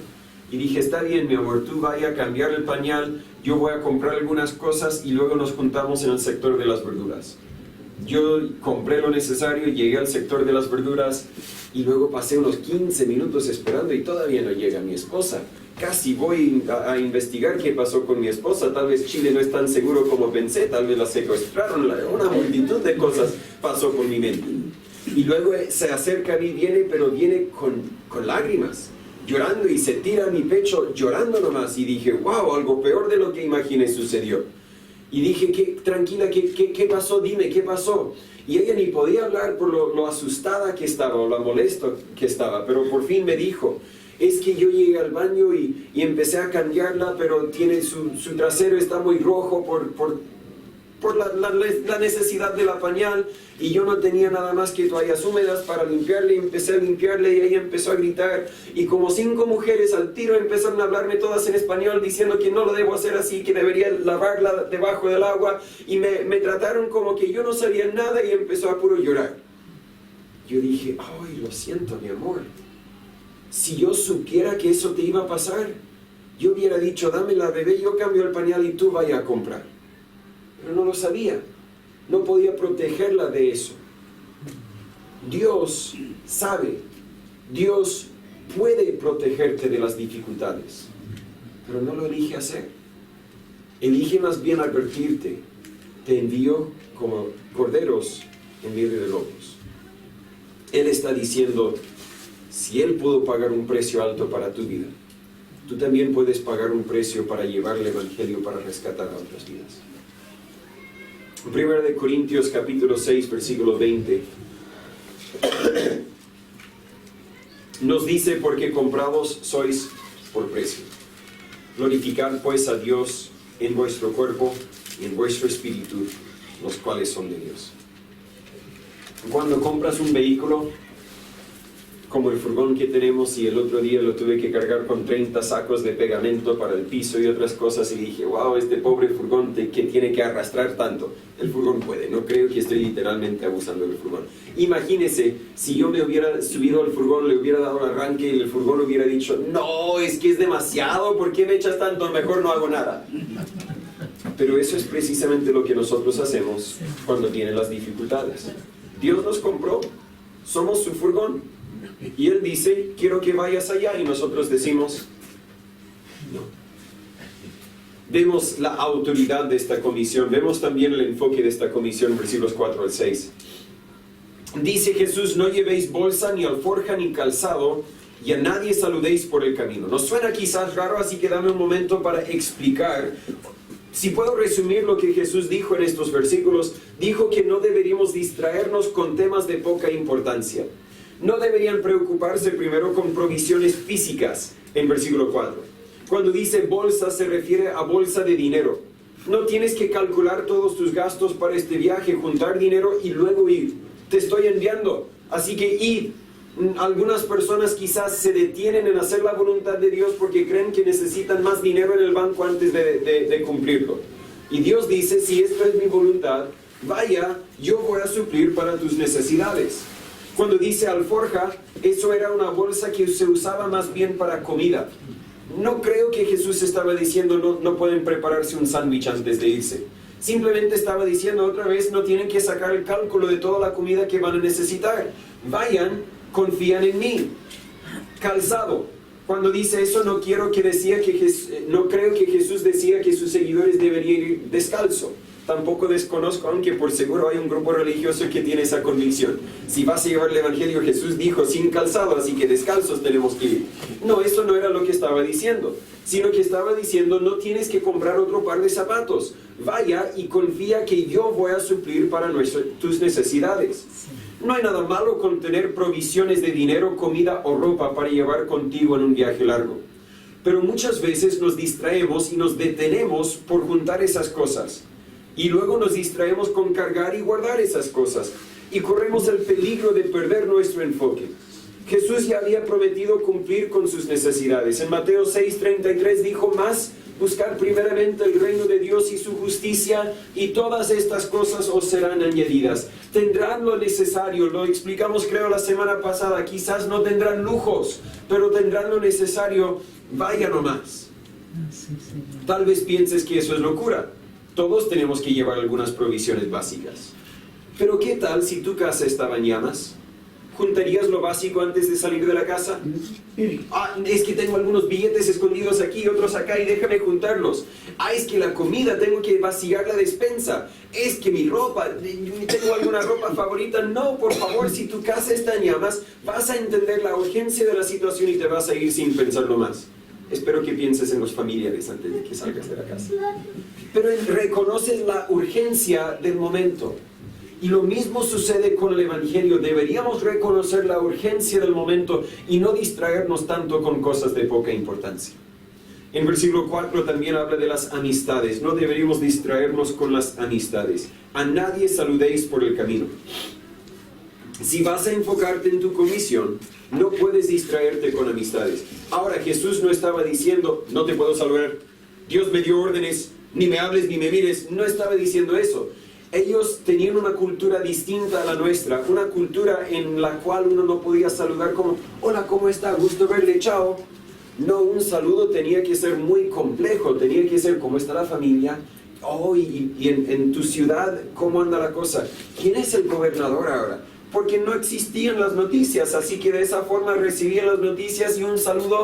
Y dije, está bien, mi amor, tú vaya a cambiar el pañal, yo voy a comprar algunas cosas y luego nos juntamos en el sector de las verduras. Yo compré lo necesario, llegué al sector de las verduras y luego pasé unos 15 minutos esperando y todavía no llega mi esposa. Casi voy a investigar qué pasó con mi esposa. Tal vez Chile no es tan seguro como pensé, tal vez la secuestraron, una multitud de cosas pasó por mi mente. Y luego se acerca a mí, pero viene con lágrimas, llorando y se tira a mi pecho llorando nomás. Y dije, wow, algo peor de lo que imaginé sucedió. Y dije, tranquila, ¿qué pasó? Dime, ¿qué pasó? Y ella ni podía hablar por lo asustada que estaba, o lo molesto que estaba, pero por fin me dijo, es que yo llegué al baño y empecé a cambiarla, pero tiene su trasero está muy rojo por la necesidad de la pañal, y yo no tenía nada más que toallas húmedas para limpiarle, y empecé a limpiarle y ella empezó a gritar, y como 5 mujeres al tiro empezaron a hablarme todas en español diciendo que no lo debo hacer así, que debería lavarla debajo del agua, y me trataron como que yo no sabía nada, y empezó a puro llorar. Yo dije, ay, lo siento, mi amor, si yo supiera que eso te iba a pasar, yo hubiera dicho, dame la bebé, yo cambio el pañal y tú vaya a comprar. Pero no lo sabía, no podía protegerla de eso. Dios sabe, Dios puede protegerte de las dificultades, pero no lo elige hacer. Elige más bien advertirte, te envío como corderos en medio de lobos. Él está diciendo, si Él pudo pagar un precio alto para tu vida, tú también puedes pagar un precio para llevar el Evangelio, para rescatar a otras vidas. 1 de Corintios capítulo 6, versículo 20, nos dice, porque comprados sois por precio. Glorificad pues a Dios en vuestro cuerpo y en vuestro espíritu, los cuales son de Dios. Cuando compras un vehículo, como el furgón que tenemos, y el otro día lo tuve que cargar con 30 sacos de pegamento para el piso y otras cosas, y dije, wow, este pobre furgón que tiene que arrastrar tanto. El furgón puede, no creo que estoy literalmente abusando del furgón. Imagínese, si yo me hubiera subido al furgón, le hubiera dado el arranque y el furgón hubiera dicho, no, es que es demasiado, ¿por qué me echas tanto? Mejor no hago nada. Pero eso es precisamente lo que nosotros hacemos cuando tienen las dificultades. Dios nos compró, somos su furgón, y Él dice, quiero que vayas allá, y nosotros decimos, no. Vemos la autoridad de esta comisión, vemos también el enfoque de esta comisión, versículos 4 al 6. Dice Jesús, no llevéis bolsa, ni alforja, ni calzado, y a nadie saludéis por el camino. Nos suena quizás raro, así que dame un momento para explicar. Si puedo resumir lo que Jesús dijo en estos versículos, dijo que no deberíamos distraernos con temas de poca importancia. No deberían preocuparse primero con provisiones físicas, en versículo 4. Cuando dice bolsa, se refiere a bolsa de dinero. No tienes que calcular todos tus gastos para este viaje, juntar dinero y luego ir. Te estoy enviando, así que id. Algunas personas quizás se detienen en hacer la voluntad de Dios porque creen que necesitan más dinero en el banco antes de cumplirlo. Y Dios dice, si esto es mi voluntad, vaya, yo voy a suplir para tus necesidades. Cuando dice alforja, eso era una bolsa que se usaba más bien para comida. No creo que Jesús estaba diciendo no pueden prepararse un sándwich antes de irse. Simplemente estaba diciendo otra vez, no tienen que sacar el cálculo de toda la comida que van a necesitar. Vayan, confían en mí. Calzado. Cuando dice eso, no creo que Jesús decía que sus seguidores deberían ir descalzo. Tampoco desconozco, aunque por seguro hay un grupo religioso que tiene esa convicción. Si vas a llevar el Evangelio, Jesús dijo sin calzado, así que descalzos tenemos que ir. No, eso no era lo que estaba diciendo, sino que estaba diciendo, no tienes que comprar otro par de zapatos. Vaya y confía que yo voy a suplir para tus necesidades. No hay nada malo con tener provisiones de dinero, comida o ropa para llevar contigo en un viaje largo. Pero muchas veces nos distraemos y nos detenemos por juntar esas cosas. Y luego nos distraemos con cargar y guardar esas cosas. Y corremos el peligro de perder nuestro enfoque. Jesús ya había prometido cumplir con sus necesidades. En Mateo 6:33 dijo, más buscar primeramente el reino de Dios y su justicia, y todas estas cosas os serán añadidas. Tendrán lo necesario, lo explicamos creo la semana pasada, quizás no tendrán lujos, pero tendrán lo necesario, vaya nomás. Tal vez pienses que eso es locura. Todos tenemos que llevar algunas provisiones básicas. Pero ¿qué tal si tu casa estaba en llamas? ¿Juntarías lo básico antes de salir de la casa? Es que tengo algunos billetes escondidos aquí, otros acá, y déjame juntarlos. Es que la comida, tengo que vaciar la despensa. Es que mi ropa, tengo alguna ropa favorita. No, por favor, si tu casa está en llamas, vas a entender la urgencia de la situación y te vas a ir sin pensarlo más. Espero que pienses en los familiares antes de que salgas de la casa. Pero reconoces la urgencia del momento. Y lo mismo sucede con el Evangelio. Deberíamos reconocer la urgencia del momento y no distraernos tanto con cosas de poca importancia. En versículo 4 también habla de las amistades. No deberíamos distraernos con las amistades. A nadie saludéis por el camino. Si vas a enfocarte en tu comisión, no puedes distraerte con amistades. Ahora, Jesús no estaba diciendo, no te puedo saludar, Dios me dio órdenes, ni me hables ni me mires. No estaba diciendo eso. Ellos tenían una cultura distinta a la nuestra, una cultura en la cual uno no podía saludar como, hola, ¿cómo está? Gusto verle, chao. No, un saludo tenía que ser muy complejo, tenía que ser, ¿cómo está la familia? Oh, y en tu ciudad, ¿cómo anda la cosa? ¿Quién es el gobernador ahora? Porque no existían las noticias, así que de esa forma recibían las noticias y un saludo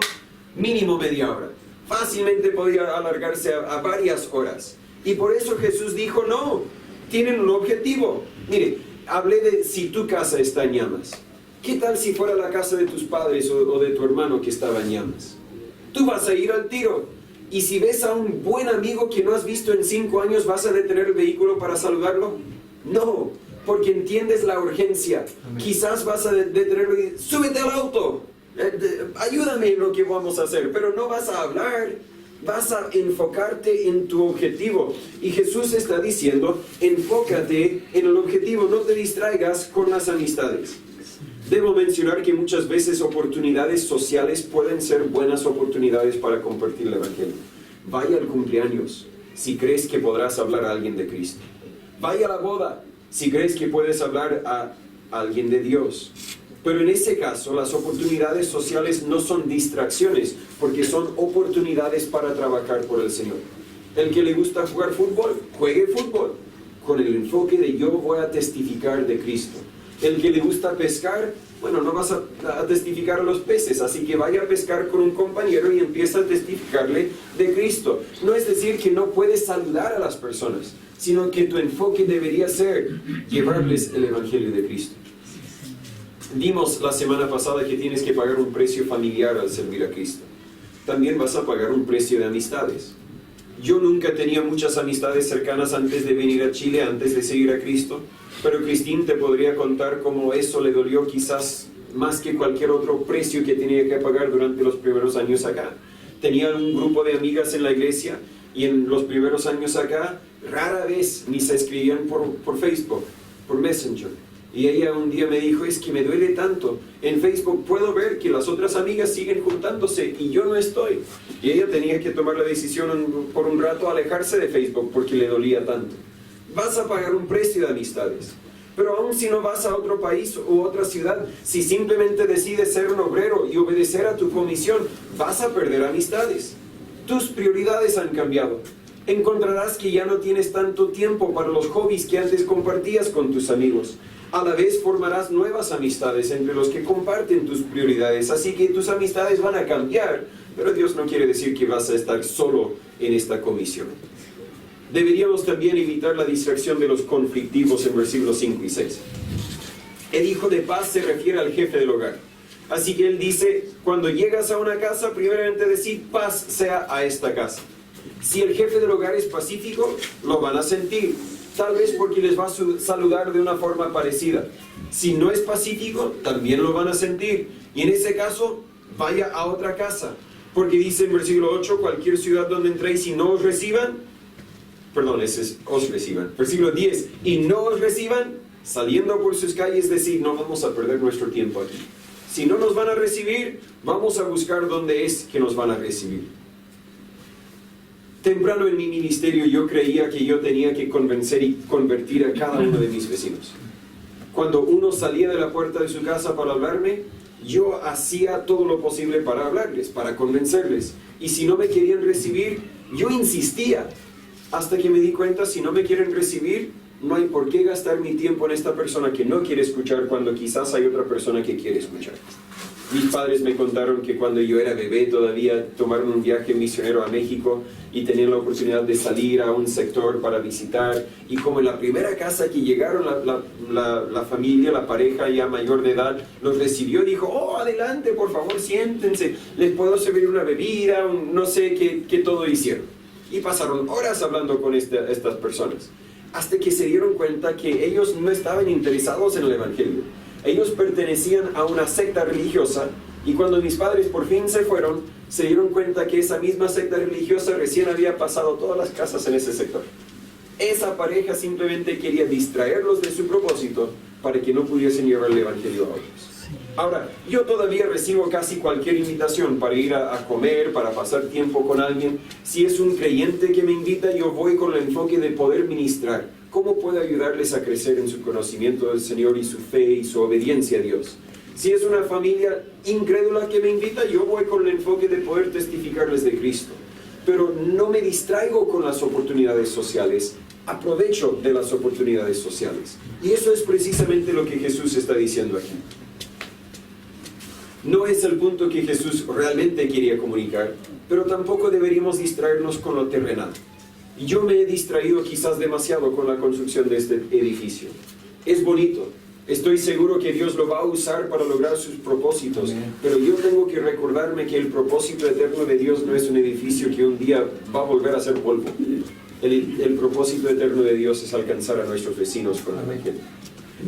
mínimo media hora. Fácilmente podía alargarse a varias horas. Y por eso Jesús dijo, no, tienen un objetivo. Mire, hablé de si tu casa está en llamas. ¿Qué tal si fuera la casa de tus padres o de tu hermano que estaba en llamas? Tú vas a ir al tiro. Y si ves a un buen amigo que no has visto en 5 años, ¿vas a detener el vehículo para saludarlo? No, porque entiendes la urgencia. Amén. Quizás vas a detenerlo y súbete al auto. Ayúdame en lo que vamos a hacer. Pero no vas a hablar. Vas a enfocarte en tu objetivo. Y Jesús está diciendo, enfócate en el objetivo. No te distraigas con las amistades. Debo mencionar que muchas veces oportunidades sociales pueden ser buenas oportunidades para compartir el Evangelio. Vaya al cumpleaños si crees que podrás hablar a alguien de Cristo. Vaya a la boda si crees que puedes hablar a alguien de Dios. Pero en ese caso, las oportunidades sociales no son distracciones, porque son oportunidades para trabajar por el Señor. El que le gusta jugar fútbol, juegue fútbol, con el enfoque de yo voy a testificar de Cristo. El que le gusta pescar, bueno, no vas a testificar a los peces, así que vaya a pescar con un compañero y empieza a testificarle de Cristo. No es decir que no puedes saludar a las personas, sino que tu enfoque debería ser llevarles el Evangelio de Cristo. Vimos la semana pasada que tienes que pagar un precio familiar al servir a Cristo. También vas a pagar un precio de amistades. Yo nunca tenía muchas amistades cercanas antes de venir a Chile, antes de seguir a Cristo. Pero Cristín te podría contar cómo eso le dolió quizás más que cualquier otro precio que tenía que pagar durante los primeros años acá. Tenía un grupo de amigas en la iglesia y en los primeros años acá rara vez ni se escribían por Facebook, por Messenger. Y ella un día me dijo, es que me duele tanto. En Facebook puedo ver que las otras amigas siguen juntándose y yo no estoy. Y ella tenía que tomar la decisión por un rato alejarse de Facebook porque le dolía tanto. Vas a pagar un precio de amistades. Pero aún si no vas a otro país u otra ciudad, si simplemente decides ser un obrero y obedecer a tu comisión, vas a perder amistades. Tus prioridades han cambiado. Encontrarás que ya no tienes tanto tiempo para los hobbies que antes compartías con tus amigos. A la vez formarás nuevas amistades entre los que comparten tus prioridades. Así que tus amistades van a cambiar, pero Dios no quiere decir que vas a estar solo en esta comisión. Deberíamos también evitar la distracción de los conflictivos en versículos 5 y 6. El hijo de paz se refiere al jefe del hogar. Así que él dice, cuando llegas a una casa, primeramente decir, paz sea a esta casa. Si el jefe del hogar es pacífico, lo van a sentir. Tal vez porque les va a saludar de una forma parecida. Si no es pacífico, también lo van a sentir. Y en ese caso, vaya a otra casa. Porque dice en versículo 8, cualquier ciudad donde entréis y no os reciban, ese es os reciban. Versículo 10, y no os reciban, saliendo por sus calles, decir, no vamos a perder nuestro tiempo aquí. Si no nos van a recibir, vamos a buscar dónde es que nos van a recibir. Temprano en mi ministerio yo creía que yo tenía que convencer y convertir a cada uno de mis vecinos. Cuando uno salía de la puerta de su casa para hablarme, yo hacía todo lo posible para hablarles, para convencerles. Y si no me querían recibir, yo insistía. Hasta que me di cuenta, si no me quieren recibir, no hay por qué gastar mi tiempo en esta persona que no quiere escuchar cuando quizás hay otra persona que quiere escuchar. Mis padres me contaron que cuando yo era bebé todavía tomaron un viaje misionero a México y tenían la oportunidad de salir a un sector para visitar. Y como en la primera casa que llegaron, la familia, la pareja ya mayor de edad, los recibió y dijo, oh, adelante, por favor, siéntense, les puedo servir una bebida, no sé qué todo hicieron. Y pasaron horas hablando con estas personas, hasta que se dieron cuenta que ellos no estaban interesados en el Evangelio. Ellos pertenecían a una secta religiosa Y cuando mis padres por fin se fueron, se dieron cuenta que esa misma secta religiosa recién había pasado todas las casas en ese sector. Esa pareja simplemente quería distraerlos de su propósito para que no pudiesen llevar el evangelio a otros. Ahora, yo todavía recibo casi cualquier invitación para ir a comer, para pasar tiempo con alguien. Si es un creyente que me invita, yo voy con el enfoque de poder ministrar. ¿Cómo puedo ayudarles a crecer en su conocimiento del Señor y su fe y su obediencia a Dios? Si es una familia incrédula que me invita, yo voy con el enfoque de poder testificarles de Cristo. Pero no me distraigo con las oportunidades sociales, aprovecho de las oportunidades sociales. Y eso es precisamente lo que Jesús está diciendo aquí. No es el punto que Jesús realmente quería comunicar, pero tampoco deberíamos distraernos con lo terrenal. Y yo me he distraído quizás demasiado con la construcción de este edificio. Es bonito, estoy seguro que Dios lo va a usar para lograr sus propósitos, pero yo tengo que recordarme que el propósito eterno de Dios no es un edificio que un día va a volver a ser polvo. El propósito eterno de Dios es alcanzar a nuestros vecinos con el evangelio.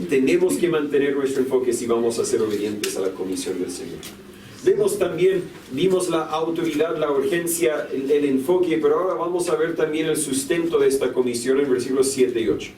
Tenemos que mantener nuestro enfoque si vamos a ser obedientes a la comisión del Señor. Vimos la autoridad, la urgencia, el enfoque, pero ahora vamos a ver también el sustento de esta comisión en versículos 7 y 8.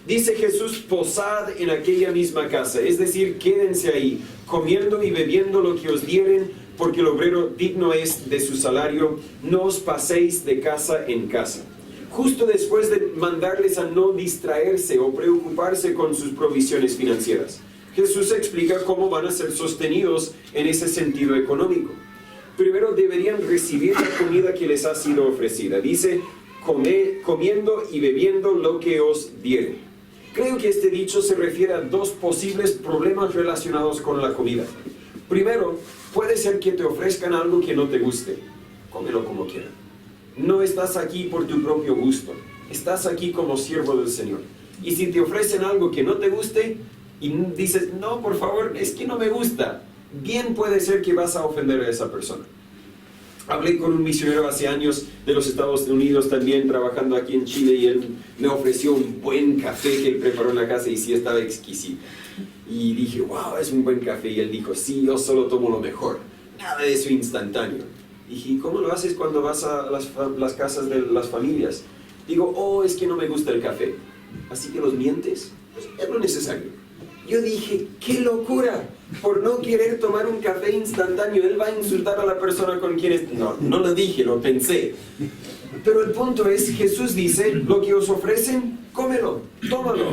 Dice Jesús: posad en aquella misma casa, es decir, quédense ahí, comiendo y bebiendo lo que os dieren, porque el obrero digno es de su salario, no os paséis de casa en casa. Justo después de mandarles a no distraerse o preocuparse con sus provisiones financieras, Jesús explica cómo van a ser sostenidos en ese sentido económico. Primero deberían recibir la comida que les ha sido ofrecida. Dice: comiendo y bebiendo lo que os dieren. Creo que este dicho se refiere a dos posibles problemas relacionados con la comida. Primero, puede ser que te ofrezcan algo que no te guste. Cómelo como quieras. No estás aquí por tu propio gusto, estás aquí como siervo del Señor. Y si te ofrecen algo que no te guste y dices: no, por favor, es que no me gusta, bien puede ser que vas a ofender a esa persona. Hablé con un misionero hace años de los Estados Unidos también, trabajando aquí en Chile, y él me ofreció un buen café que él preparó en la casa y sí estaba exquisito. Y dije: wow, es un buen café. Y él dijo: sí, yo solo tomo lo mejor, nada de eso instantáneo. Dije: ¿y cómo lo haces cuando vas a las casas de las familias? Digo: oh, es que no me gusta el café. Así que los mientes. Pues es lo necesario. Yo dije: ¡qué locura! Por no querer tomar un café instantáneo, él va a insultar a la persona con quien es... No lo dije, lo pensé. Pero el punto es, Jesús dice: lo que os ofrecen, cómelo, tómalo.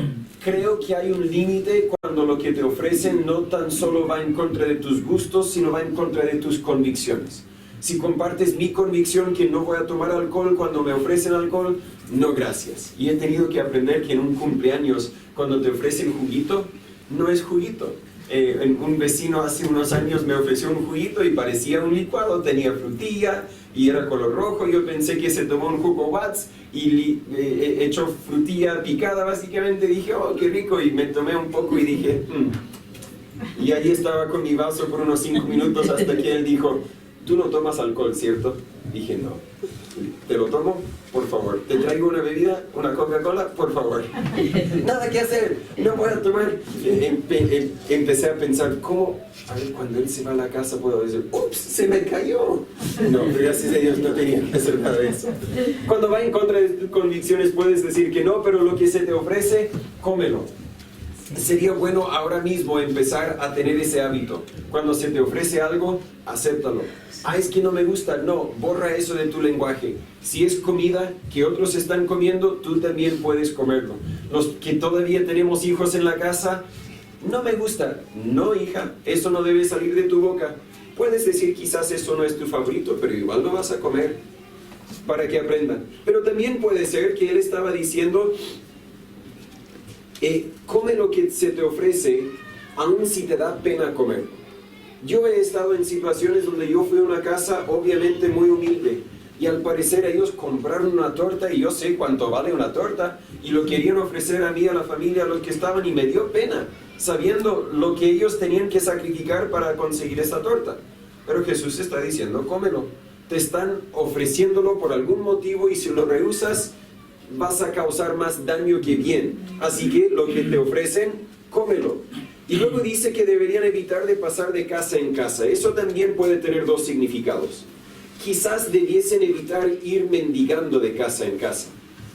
Creo que hay un límite cuando lo que te ofrecen no tan solo va en contra de tus gustos, sino va en contra de tus convicciones. Si compartes mi convicción que no voy a tomar alcohol cuando me ofrecen alcohol, no gracias. Y he tenido que aprender que en un cumpleaños, cuando te ofrecen juguito, no es juguito. Un vecino hace unos años me ofreció un juguito y parecía un licuado, tenía frutilla y era color rojo. Yo pensé que se tomó un jugo Watts y echó frutilla picada básicamente. Dije: oh, qué rico, y me tomé un poco y dije: Y ahí estaba con mi vaso por unos 5 minutos hasta que él dijo: tú no tomas alcohol, ¿cierto? Dije: no. ¿Te lo tomo? Por favor. ¿Te traigo una bebida? ¿Una Coca-Cola? Por favor. Nada que hacer, no voy a tomar. Empecé a pensar: ¿cómo? A ver, cuando él se va a la casa puedo decir: ups, se me cayó. No, pero gracias a Dios no tenía que hacer nada de eso. Cuando va en contra de tus convicciones puedes decir que no, pero lo que se te ofrece, cómelo. Sería bueno ahora mismo empezar a tener ese hábito. Cuando se te ofrece algo, acéptalo. Ah, es que no me gusta. No, borra eso de tu lenguaje. Si es comida que otros están comiendo, tú también puedes comerlo. Los que todavía tenemos hijos en la casa: no me gusta. No, hija, eso no debe salir de tu boca. Puedes decir: quizás eso no es tu favorito, pero igual lo vas a comer, para que aprendan. Pero también puede ser que él estaba diciendo: come lo que se te ofrece, aun si te da pena comer. Yo he estado en situaciones donde yo fui a una casa obviamente muy humilde, y al parecer ellos compraron una torta, y yo sé cuánto vale una torta, y lo querían ofrecer a mí, a la familia, a los que estaban, y me dio pena, sabiendo lo que ellos tenían que sacrificar para conseguir esa torta. Pero Jesús está diciendo: cómelo. Te están ofreciéndolo por algún motivo, y si lo rehusas, vas a causar más daño que bien. Así que lo que te ofrecen, cómelo. Y luego dice que deberían evitar de pasar de casa en casa. Eso también puede tener dos significados. Quizás debiesen evitar ir mendigando de casa en casa.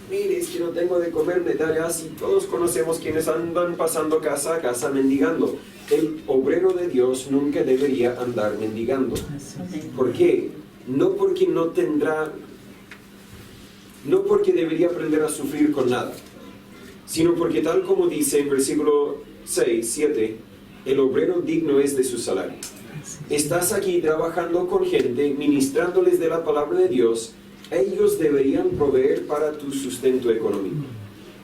Mire, es que no tengo de comer, me da así. Todos conocemos quienes andan pasando casa a casa mendigando. El obrero de Dios nunca debería andar mendigando. ¿Por qué? No porque debería aprender a sufrir con nada, sino porque tal como dice en versículo 6, 7, el obrero digno es de su salario. Estás aquí trabajando con gente, ministrándoles de la palabra de Dios, ellos deberían proveer para tu sustento económico.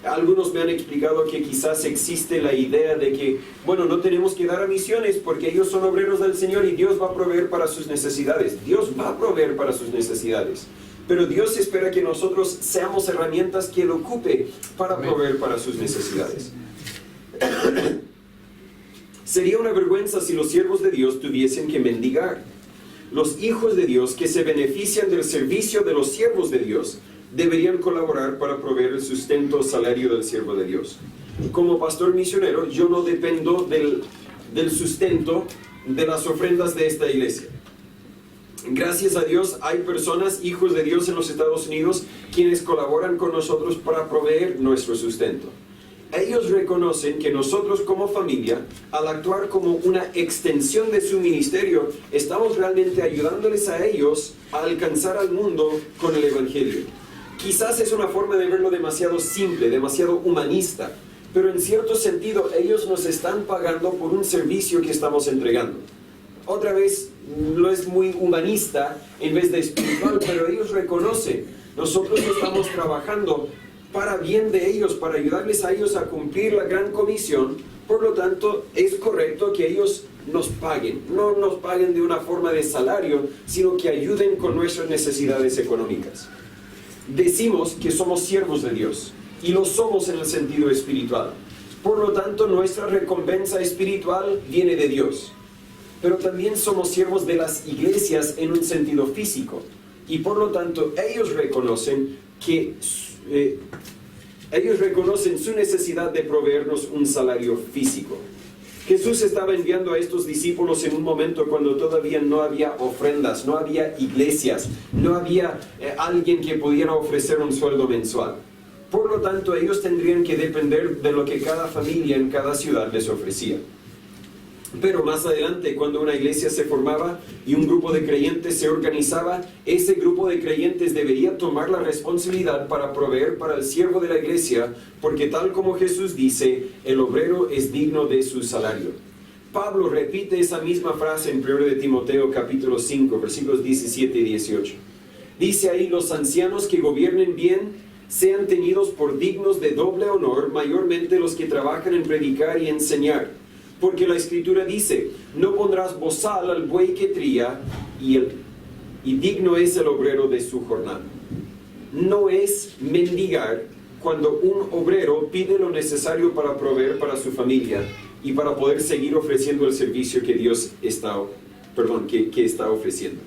Algunos me han explicado que quizás existe la idea de que, bueno, no tenemos que dar a misiones porque ellos son obreros del Señor y Dios va a proveer para sus necesidades. Dios va a proveer para sus necesidades. Pero Dios espera que nosotros seamos herramientas que Él ocupe para proveer para sus necesidades. Sería una vergüenza si los siervos de Dios tuviesen que mendigar. Los hijos de Dios que se benefician del servicio de los siervos de Dios deberían colaborar para proveer el sustento o salario del siervo de Dios. Como pastor misionero, yo no dependo del sustento de las ofrendas de esta iglesia. Gracias a Dios hay personas, hijos de Dios en los Estados Unidos, quienes colaboran con nosotros para proveer nuestro sustento. Ellos reconocen que nosotros como familia, al actuar como una extensión de su ministerio, estamos realmente ayudándoles a ellos a alcanzar al mundo con el Evangelio. Quizás es una forma de verlo demasiado simple, demasiado humanista, pero en cierto sentido ellos nos están pagando por un servicio que estamos entregando. Otra vez, no es muy humanista en vez de espiritual, pero ellos reconocen, nosotros estamos trabajando para bien de ellos, para ayudarles a ellos a cumplir la gran comisión. Por lo tanto, es correcto que ellos nos paguen, no nos paguen de una forma de salario, sino que ayuden con nuestras necesidades económicas. Decimos que somos siervos de Dios, y lo somos en el sentido espiritual. Por lo tanto, nuestra recompensa espiritual viene de Dios. Pero también somos siervos de las iglesias en un sentido físico. Y por lo tanto, ellos reconocen su necesidad de proveernos un salario físico. Jesús estaba enviando a estos discípulos en un momento cuando todavía no había ofrendas, no había iglesias, no había alguien que pudiera ofrecer un sueldo mensual. Por lo tanto, ellos tendrían que depender de lo que cada familia en cada ciudad les ofrecía. Pero más adelante, cuando una iglesia se formaba y un grupo de creyentes se organizaba, ese grupo de creyentes debería tomar la responsabilidad para proveer para el siervo de la iglesia, porque tal como Jesús dice, el obrero es digno de su salario. Pablo repite esa misma frase en 1 de Timoteo capítulo 5, versículos 17 y 18. Dice ahí, los ancianos que gobiernen bien sean tenidos por dignos de doble honor, mayormente los que trabajan en predicar y enseñar. Porque la Escritura dice, no pondrás bozal al buey que tría, y digno es el obrero de su jornada. No es mendigar cuando un obrero pide lo necesario para proveer para su familia y para poder seguir ofreciendo el servicio que Dios está ofreciendo.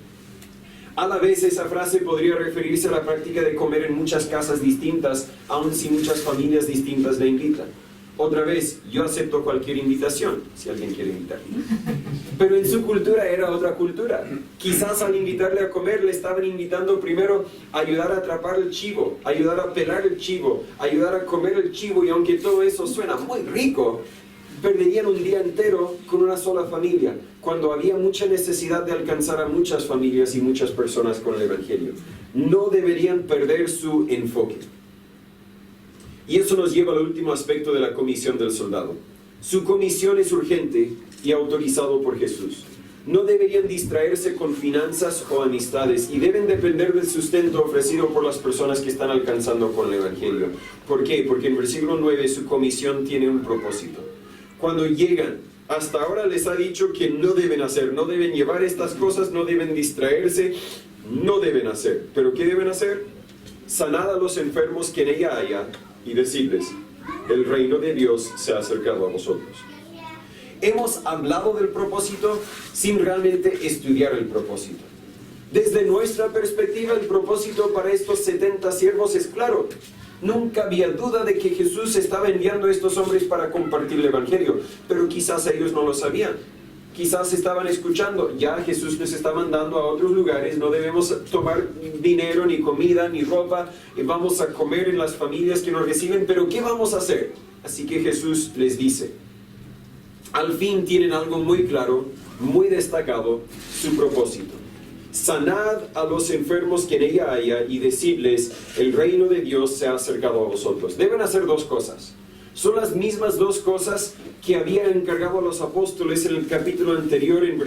A la vez, esa frase podría referirse a la práctica de comer en muchas casas distintas, aun si muchas familias distintas le invitan. Otra vez, yo acepto cualquier invitación, si alguien quiere invitarme. Pero en su cultura era otra cultura. Quizás al invitarle a comer, le estaban invitando primero a ayudar a atrapar el chivo, ayudar a pelar el chivo, ayudar a comer el chivo, y aunque todo eso suena muy rico, perderían un día entero con una sola familia, cuando había mucha necesidad de alcanzar a muchas familias y muchas personas con el Evangelio. No deberían perder su enfoque. Y eso nos lleva al último aspecto de la comisión del soldado. Su comisión es urgente y autorizado por Jesús. No deberían distraerse con finanzas o amistades y deben depender del sustento ofrecido por las personas que están alcanzando con el Evangelio. ¿Por qué? Porque en versículo 9 su comisión tiene un propósito. Cuando llegan, hasta ahora les ha dicho que no deben hacer, no deben llevar estas cosas, no deben distraerse, no deben hacer. ¿Pero qué deben hacer? Sanad a los enfermos que en ella haya, y decirles, el reino de Dios se ha acercado a vosotros. Hemos hablado del propósito sin realmente estudiar el propósito. Desde nuestra perspectiva, el propósito para estos 70 siervos es claro. Nunca había duda de que Jesús estaba enviando a estos hombres para compartir el Evangelio, pero quizás ellos no lo sabían. Quizás estaban escuchando, ya Jesús nos está mandando a otros lugares, no debemos tomar dinero, ni comida, ni ropa, vamos a comer en las familias que nos reciben, pero ¿qué vamos a hacer? Así que Jesús les dice, al fin tienen algo muy claro, muy destacado, su propósito. Sanad a los enfermos que en ella haya y decidles, el reino de Dios se ha acercado a vosotros. Deben hacer dos cosas. Son las mismas dos cosas que había encargado a los apóstoles en el capítulo anterior, en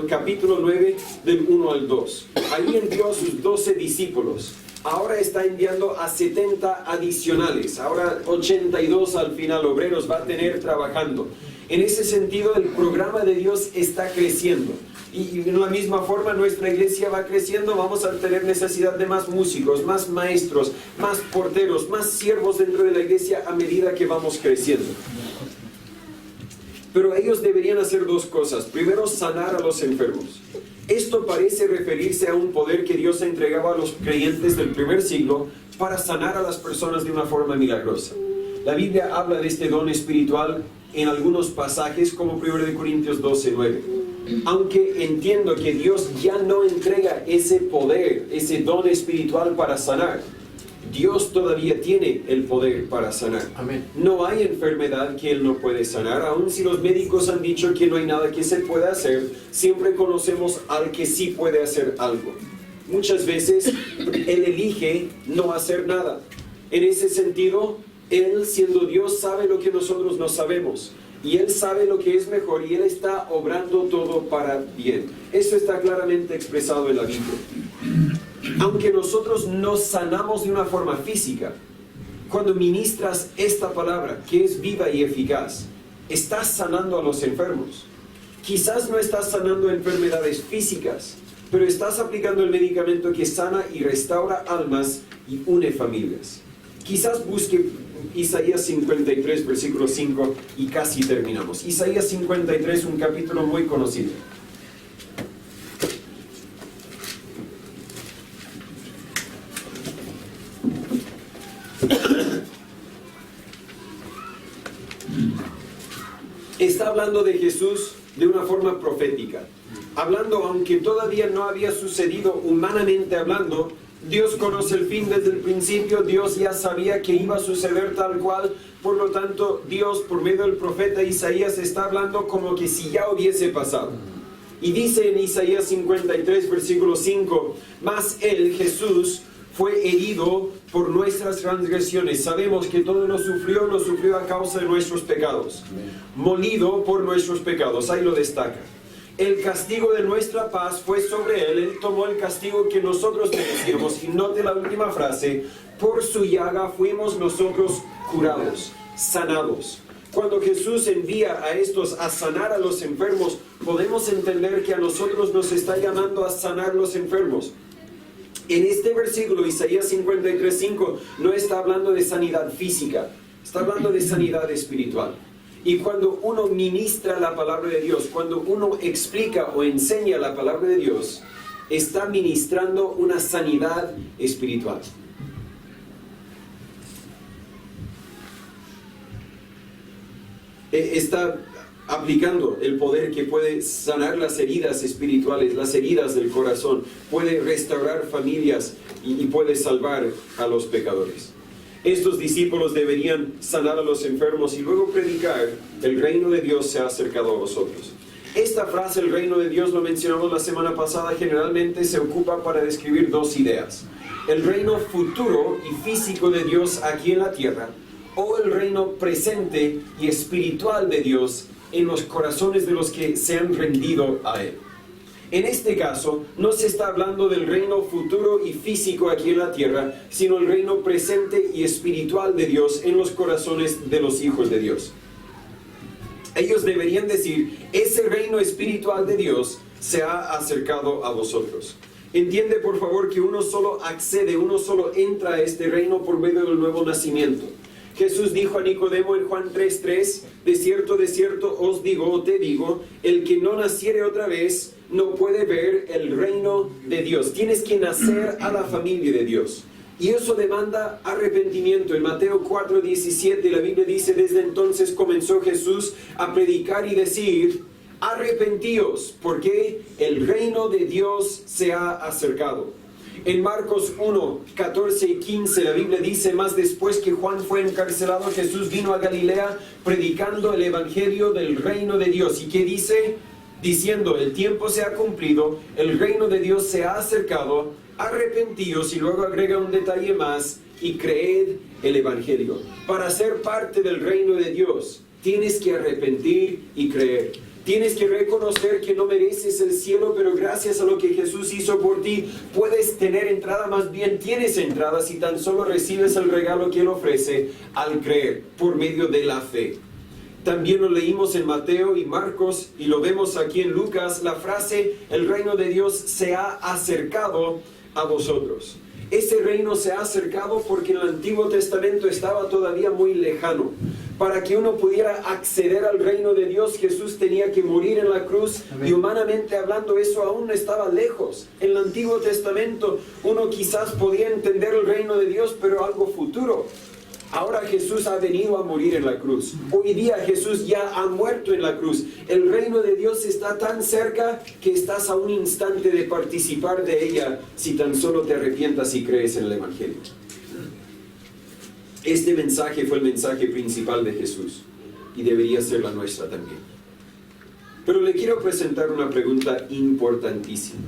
capítulo 9, del 1 al 2. Ahí envió a sus 12 discípulos. Ahora está enviando a 70 adicionales. Ahora 82 al final obreros va a tener trabajando. En ese sentido, el programa de Dios está creciendo. Y de la misma forma nuestra iglesia va creciendo, vamos a tener necesidad de más músicos, más maestros, más porteros, más siervos dentro de la iglesia a medida que vamos creciendo. Pero ellos deberían hacer dos cosas. Primero, sanar a los enfermos. Esto parece referirse a un poder que Dios entregaba a los creyentes del primer siglo para sanar a las personas de una forma milagrosa. La Biblia habla de este don espiritual en algunos pasajes como 1 Corintios 12:9. Aunque entiendo que Dios ya no entrega ese poder, ese don espiritual para sanar, Dios todavía tiene el poder para sanar. Amén. No hay enfermedad que Él no puede sanar. Aun si los médicos han dicho que no hay nada que se pueda hacer, siempre conocemos al que sí puede hacer algo. Muchas veces Él elige no hacer nada. En ese sentido, Él, siendo Dios, sabe lo que nosotros no sabemos. Y Él sabe lo que es mejor y Él está obrando todo para bien. Eso está claramente expresado en la Biblia. Aunque nosotros nos sanamos de una forma física, cuando ministras esta palabra, que es viva y eficaz, estás sanando a los enfermos. Quizás no estás sanando enfermedades físicas, pero estás aplicando el medicamento que sana y restaura almas y une familias. Quizás busque Isaías 53, versículo 5, y casi terminamos. Isaías 53, un capítulo muy conocido. Está hablando de Jesús de una forma profética. Hablando, aunque todavía no había sucedido humanamente hablando, Dios conoce el fin desde el principio. Dios ya sabía que iba a suceder tal cual. Por lo tanto, Dios, por medio del profeta Isaías, está hablando como que si ya hubiese pasado. Y dice en Isaías 53, versículo 5, mas Él, Jesús, fue herido por nuestras transgresiones. Sabemos que todo lo sufrió a causa de nuestros pecados. Molido por nuestros pecados. Ahí lo destaca. El castigo de nuestra paz fue sobre Él. Él tomó el castigo que nosotros merecíamos. Y note la última frase. Por su llaga fuimos nosotros curados, sanados. Cuando Jesús envía a estos a sanar a los enfermos, podemos entender que a nosotros nos está llamando a sanar los enfermos. En este versículo, Isaías 53:5, no está hablando de sanidad física, está hablando de sanidad espiritual. Y cuando uno ministra la palabra de Dios, cuando uno explica o enseña la palabra de Dios, está ministrando una sanidad espiritual. Está aplicando el poder que puede sanar las heridas espirituales, las heridas del corazón, puede restaurar familias y puede salvar a los pecadores. Estos discípulos deberían sanar a los enfermos y luego predicar: el reino de Dios se ha acercado a vosotros. Esta frase, el reino de Dios, lo mencionamos la semana pasada, generalmente se ocupa para describir dos ideas: el reino futuro y físico de Dios aquí en la tierra, o el reino presente y espiritual de Dios en los corazones de los que se han rendido a Él. En este caso, no se está hablando del reino futuro y físico aquí en la tierra, sino el reino presente y espiritual de Dios en los corazones de los hijos de Dios. Ellos deberían decir: ese reino espiritual de Dios se ha acercado a vosotros. Entiende, por favor, que uno solo accede, uno solo entra a este reino por medio del nuevo nacimiento. Jesús dijo a Nicodemo en Juan 3:3, de cierto os digo, o te digo, el que no naciere otra vez no puede ver el reino de Dios. Tienes que nacer a la familia de Dios. Y eso demanda arrepentimiento. En Mateo 4:17 la Biblia dice: desde entonces comenzó Jesús a predicar y decir: arrepentíos, porque el reino de Dios se ha acercado. En Marcos 1:14 y 15 la Biblia dice: más después que Juan fue encarcelado, Jesús vino a Galilea predicando el evangelio del reino de Dios. ¿Y qué dice? Diciendo: el tiempo se ha cumplido, el reino de Dios se ha acercado, arrepentíos. Y luego agrega un detalle más: y creed el evangelio. Para ser parte del reino de Dios tienes que arrepentir y creer. Tienes que reconocer que no mereces el cielo, pero gracias a lo que Jesús hizo por ti, puedes tener entrada. Más bien tienes entrada si tan solo recibes el regalo que Él ofrece al creer por medio de la fe. También lo leímos en Mateo y Marcos, y lo vemos aquí en Lucas, la frase: el reino de Dios se ha acercado a vosotros. Ese reino se ha acercado porque en el Antiguo Testamento estaba todavía muy lejano. Para que uno pudiera acceder al reino de Dios, Jesús tenía que morir en la cruz. Amén. Y humanamente hablando, eso aún estaba lejos. En el Antiguo Testamento uno quizás podía entender el reino de Dios, pero algo futuro. Ahora Jesús ha venido a morir en la cruz. Hoy día Jesús ya ha muerto en la cruz. El reino de Dios está tan cerca que estás a un instante de participar de ella si tan solo te arrepientas y crees en el evangelio. Este mensaje fue el mensaje principal de Jesús y debería ser la nuestra también. Pero le quiero presentar una pregunta importantísima.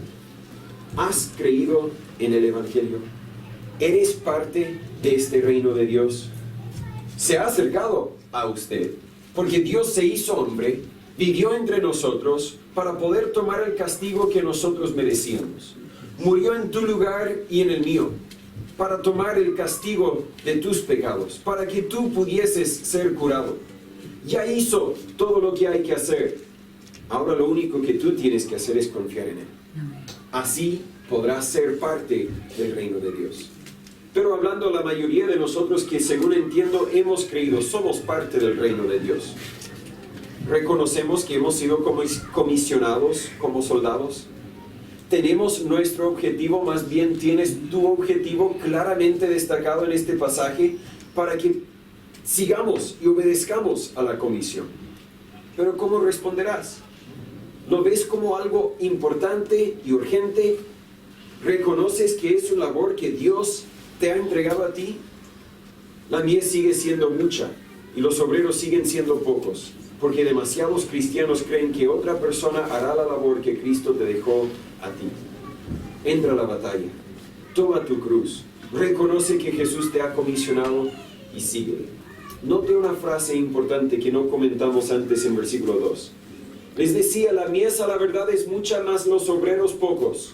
¿Has creído en el evangelio? ¿Eres parte de este reino de Dios? Se ha acercado a usted porque Dios se hizo hombre, vivió entre nosotros para poder tomar el castigo que nosotros merecíamos. Murió en tu lugar y en el mío, para tomar el castigo de tus pecados, para que tú pudieses ser curado. Ya hizo todo lo que hay que hacer. Ahora lo único que tú tienes que hacer es confiar en Él. Así podrás ser parte del reino de Dios. Pero hablando a la mayoría de nosotros que, según entiendo, hemos creído, somos parte del reino de Dios. Reconocemos que hemos sido comisionados como soldados. Tenemos nuestro objetivo, más bien tienes tu objetivo claramente destacado en este pasaje para que sigamos y obedezcamos a la comisión. Pero ¿cómo responderás? ¿Lo ves como algo importante y urgente? ¿Reconoces que es una labor que Dios te ha entregado a ti? La mies sigue siendo mucha y los obreros siguen siendo pocos, porque demasiados cristianos creen que otra persona hará la labor que Cristo te dejó a ti. Entra a la batalla, toma tu cruz, reconoce que Jesús te ha comisionado y síguele. Note una frase importante que no comentamos antes en versículo 2. Les decía: la mies a la verdad es mucha, mas los obreros pocos.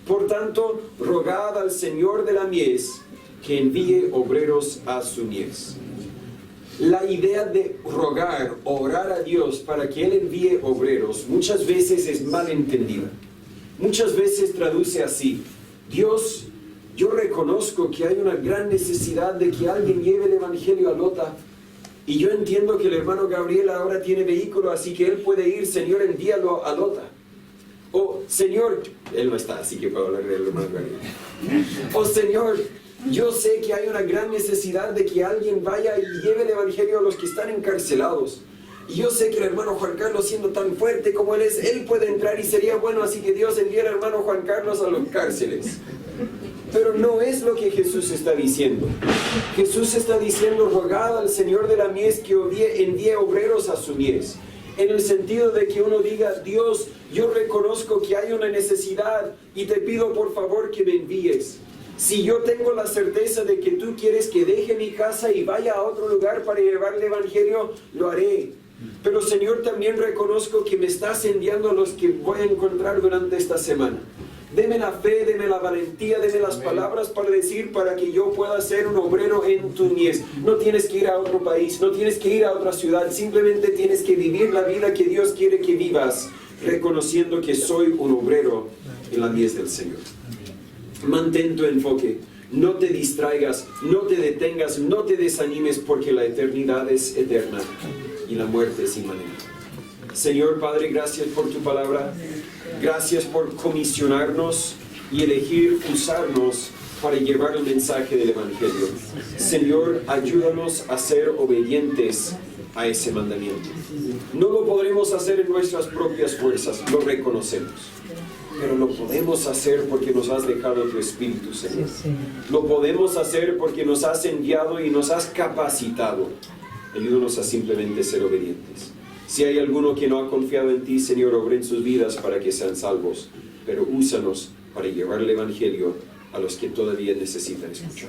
Por tanto, rogad al Señor de la mies que envíe obreros a su mies. La idea de rogar, orar a Dios para que Él envíe obreros, muchas veces es mal entendida. Muchas veces traduce así: Dios, yo reconozco que hay una gran necesidad de que alguien lleve el evangelio a Lota, y yo entiendo que el hermano Gabriel ahora tiene vehículo, así que él puede ir. Señor, envíalo a Lota. O Señor, él no está, así que puedo hablar del hermano Gabriel. O Señor, yo sé que hay una gran necesidad de que alguien vaya y lleve el evangelio a los que están encarcelados. Y yo sé que el hermano Juan Carlos, siendo tan fuerte como él es, él puede entrar y sería bueno, así que Dios envíe al hermano Juan Carlos a las cárceles. Pero no es lo que Jesús está diciendo. Jesús está diciendo: rogad al Señor de la mies que envíe obreros a su mies. En el sentido de que uno diga: Dios, yo reconozco que hay una necesidad y te pido por favor que me envíes. Si yo tengo la certeza de que tú quieres que deje mi casa y vaya a otro lugar para llevar el evangelio, lo haré. Pero Señor, también reconozco que me estás enviando a los que voy a encontrar durante esta semana. Deme la fe, deme la valentía, deme las palabras para decir, para que yo pueda ser un obrero en tu mies. No tienes que ir a otro país, no tienes que ir a otra ciudad, simplemente tienes que vivir la vida que Dios quiere que vivas, reconociendo que soy un obrero en la mies del Señor. Mantén tu enfoque, no te distraigas, no te detengas, no te desanimes, porque la eternidad es eterna y la muerte es inmanente. Señor Padre, gracias por tu palabra. Gracias por comisionarnos y elegir usarnos para llevar el mensaje del Evangelio. Señor, ayúdanos a ser obedientes a ese mandamiento. No lo podremos hacer en nuestras propias fuerzas, lo reconocemos. Pero lo podemos hacer porque nos has dejado tu Espíritu, Señor. Lo podemos hacer porque nos has enviado y nos has capacitado. Ayúdanos a simplemente ser obedientes. Si hay alguno que no ha confiado en ti, Señor, obra en sus vidas para que sean salvos. Pero úsanos para llevar el Evangelio a los que todavía necesitan escuchar.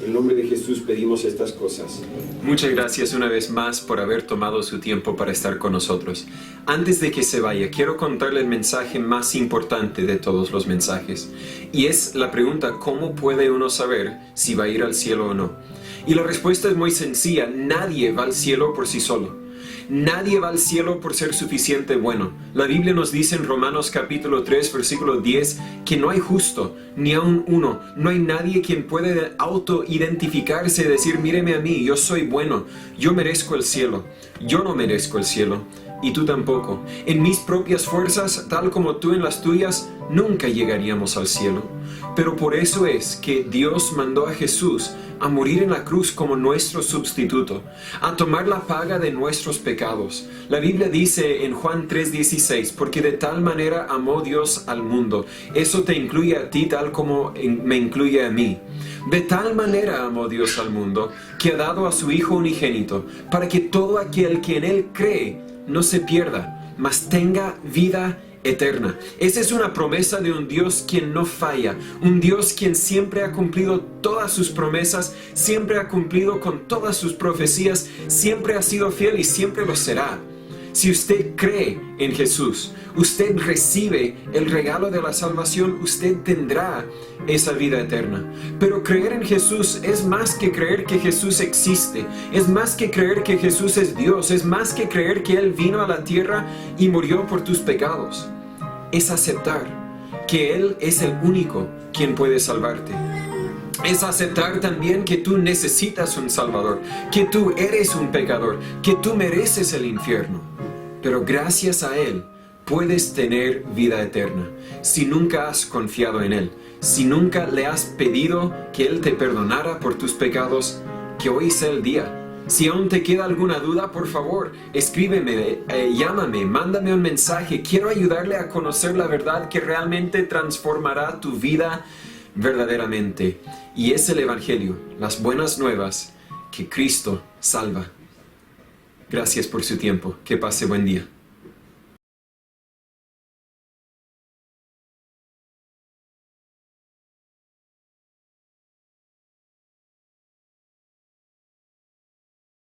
En nombre de Jesús pedimos estas cosas. Muchas gracias una vez más por haber tomado su tiempo para estar con nosotros. Antes de que se vaya, quiero contarle el mensaje más importante de todos los mensajes. Y es la pregunta, ¿cómo puede uno saber si va a ir al cielo o no? Y la respuesta es muy sencilla, nadie va al cielo por sí solo. Nadie va al cielo por ser suficiente bueno. La Biblia nos dice en Romanos capítulo 3, versículo 10, que no hay justo, ni aun uno. No hay nadie quien puede autoidentificarse y decir, míreme a mí, yo soy bueno, yo merezco el cielo. Yo no merezco el cielo, y tú tampoco. En mis propias fuerzas, tal como tú en las tuyas, nunca llegaríamos al cielo. Pero por eso es que Dios mandó a Jesús a morir en la cruz como nuestro sustituto, a tomar la paga de nuestros pecados. La Biblia dice en Juan 3:16, porque de tal manera amó Dios al mundo. Eso te incluye a ti tal como me incluye a mí. De tal manera amó Dios al mundo, que ha dado a su Hijo unigénito, para que todo aquel que en Él cree no se pierda, mas tenga vida eterna. Esa es una promesa de un Dios quien no falla, un Dios quien siempre ha cumplido todas sus promesas, siempre ha cumplido con todas sus profecías, siempre ha sido fiel y siempre lo será. Si usted cree en Jesús, usted recibe el regalo de la salvación, usted tendrá esa vida eterna. Pero creer en Jesús es más que creer que Jesús existe, es más que creer que Jesús es Dios, es más que creer que Él vino a la tierra y murió por tus pecados. Es aceptar que Él es el único quien puede salvarte. Es aceptar también que tú necesitas un Salvador, que tú eres un pecador, que tú mereces el infierno. Pero gracias a Él puedes tener vida eterna. Si nunca has confiado en Él, si nunca le has pedido que Él te perdonara por tus pecados, que hoy sea el día. Si aún te queda alguna duda, por favor, escríbeme, llámame, mándame un mensaje. Quiero ayudarle a conocer la verdad que realmente transformará tu vida verdaderamente. Y es el Evangelio, las buenas nuevas, que Cristo salva. Gracias por su tiempo. Que pase buen día.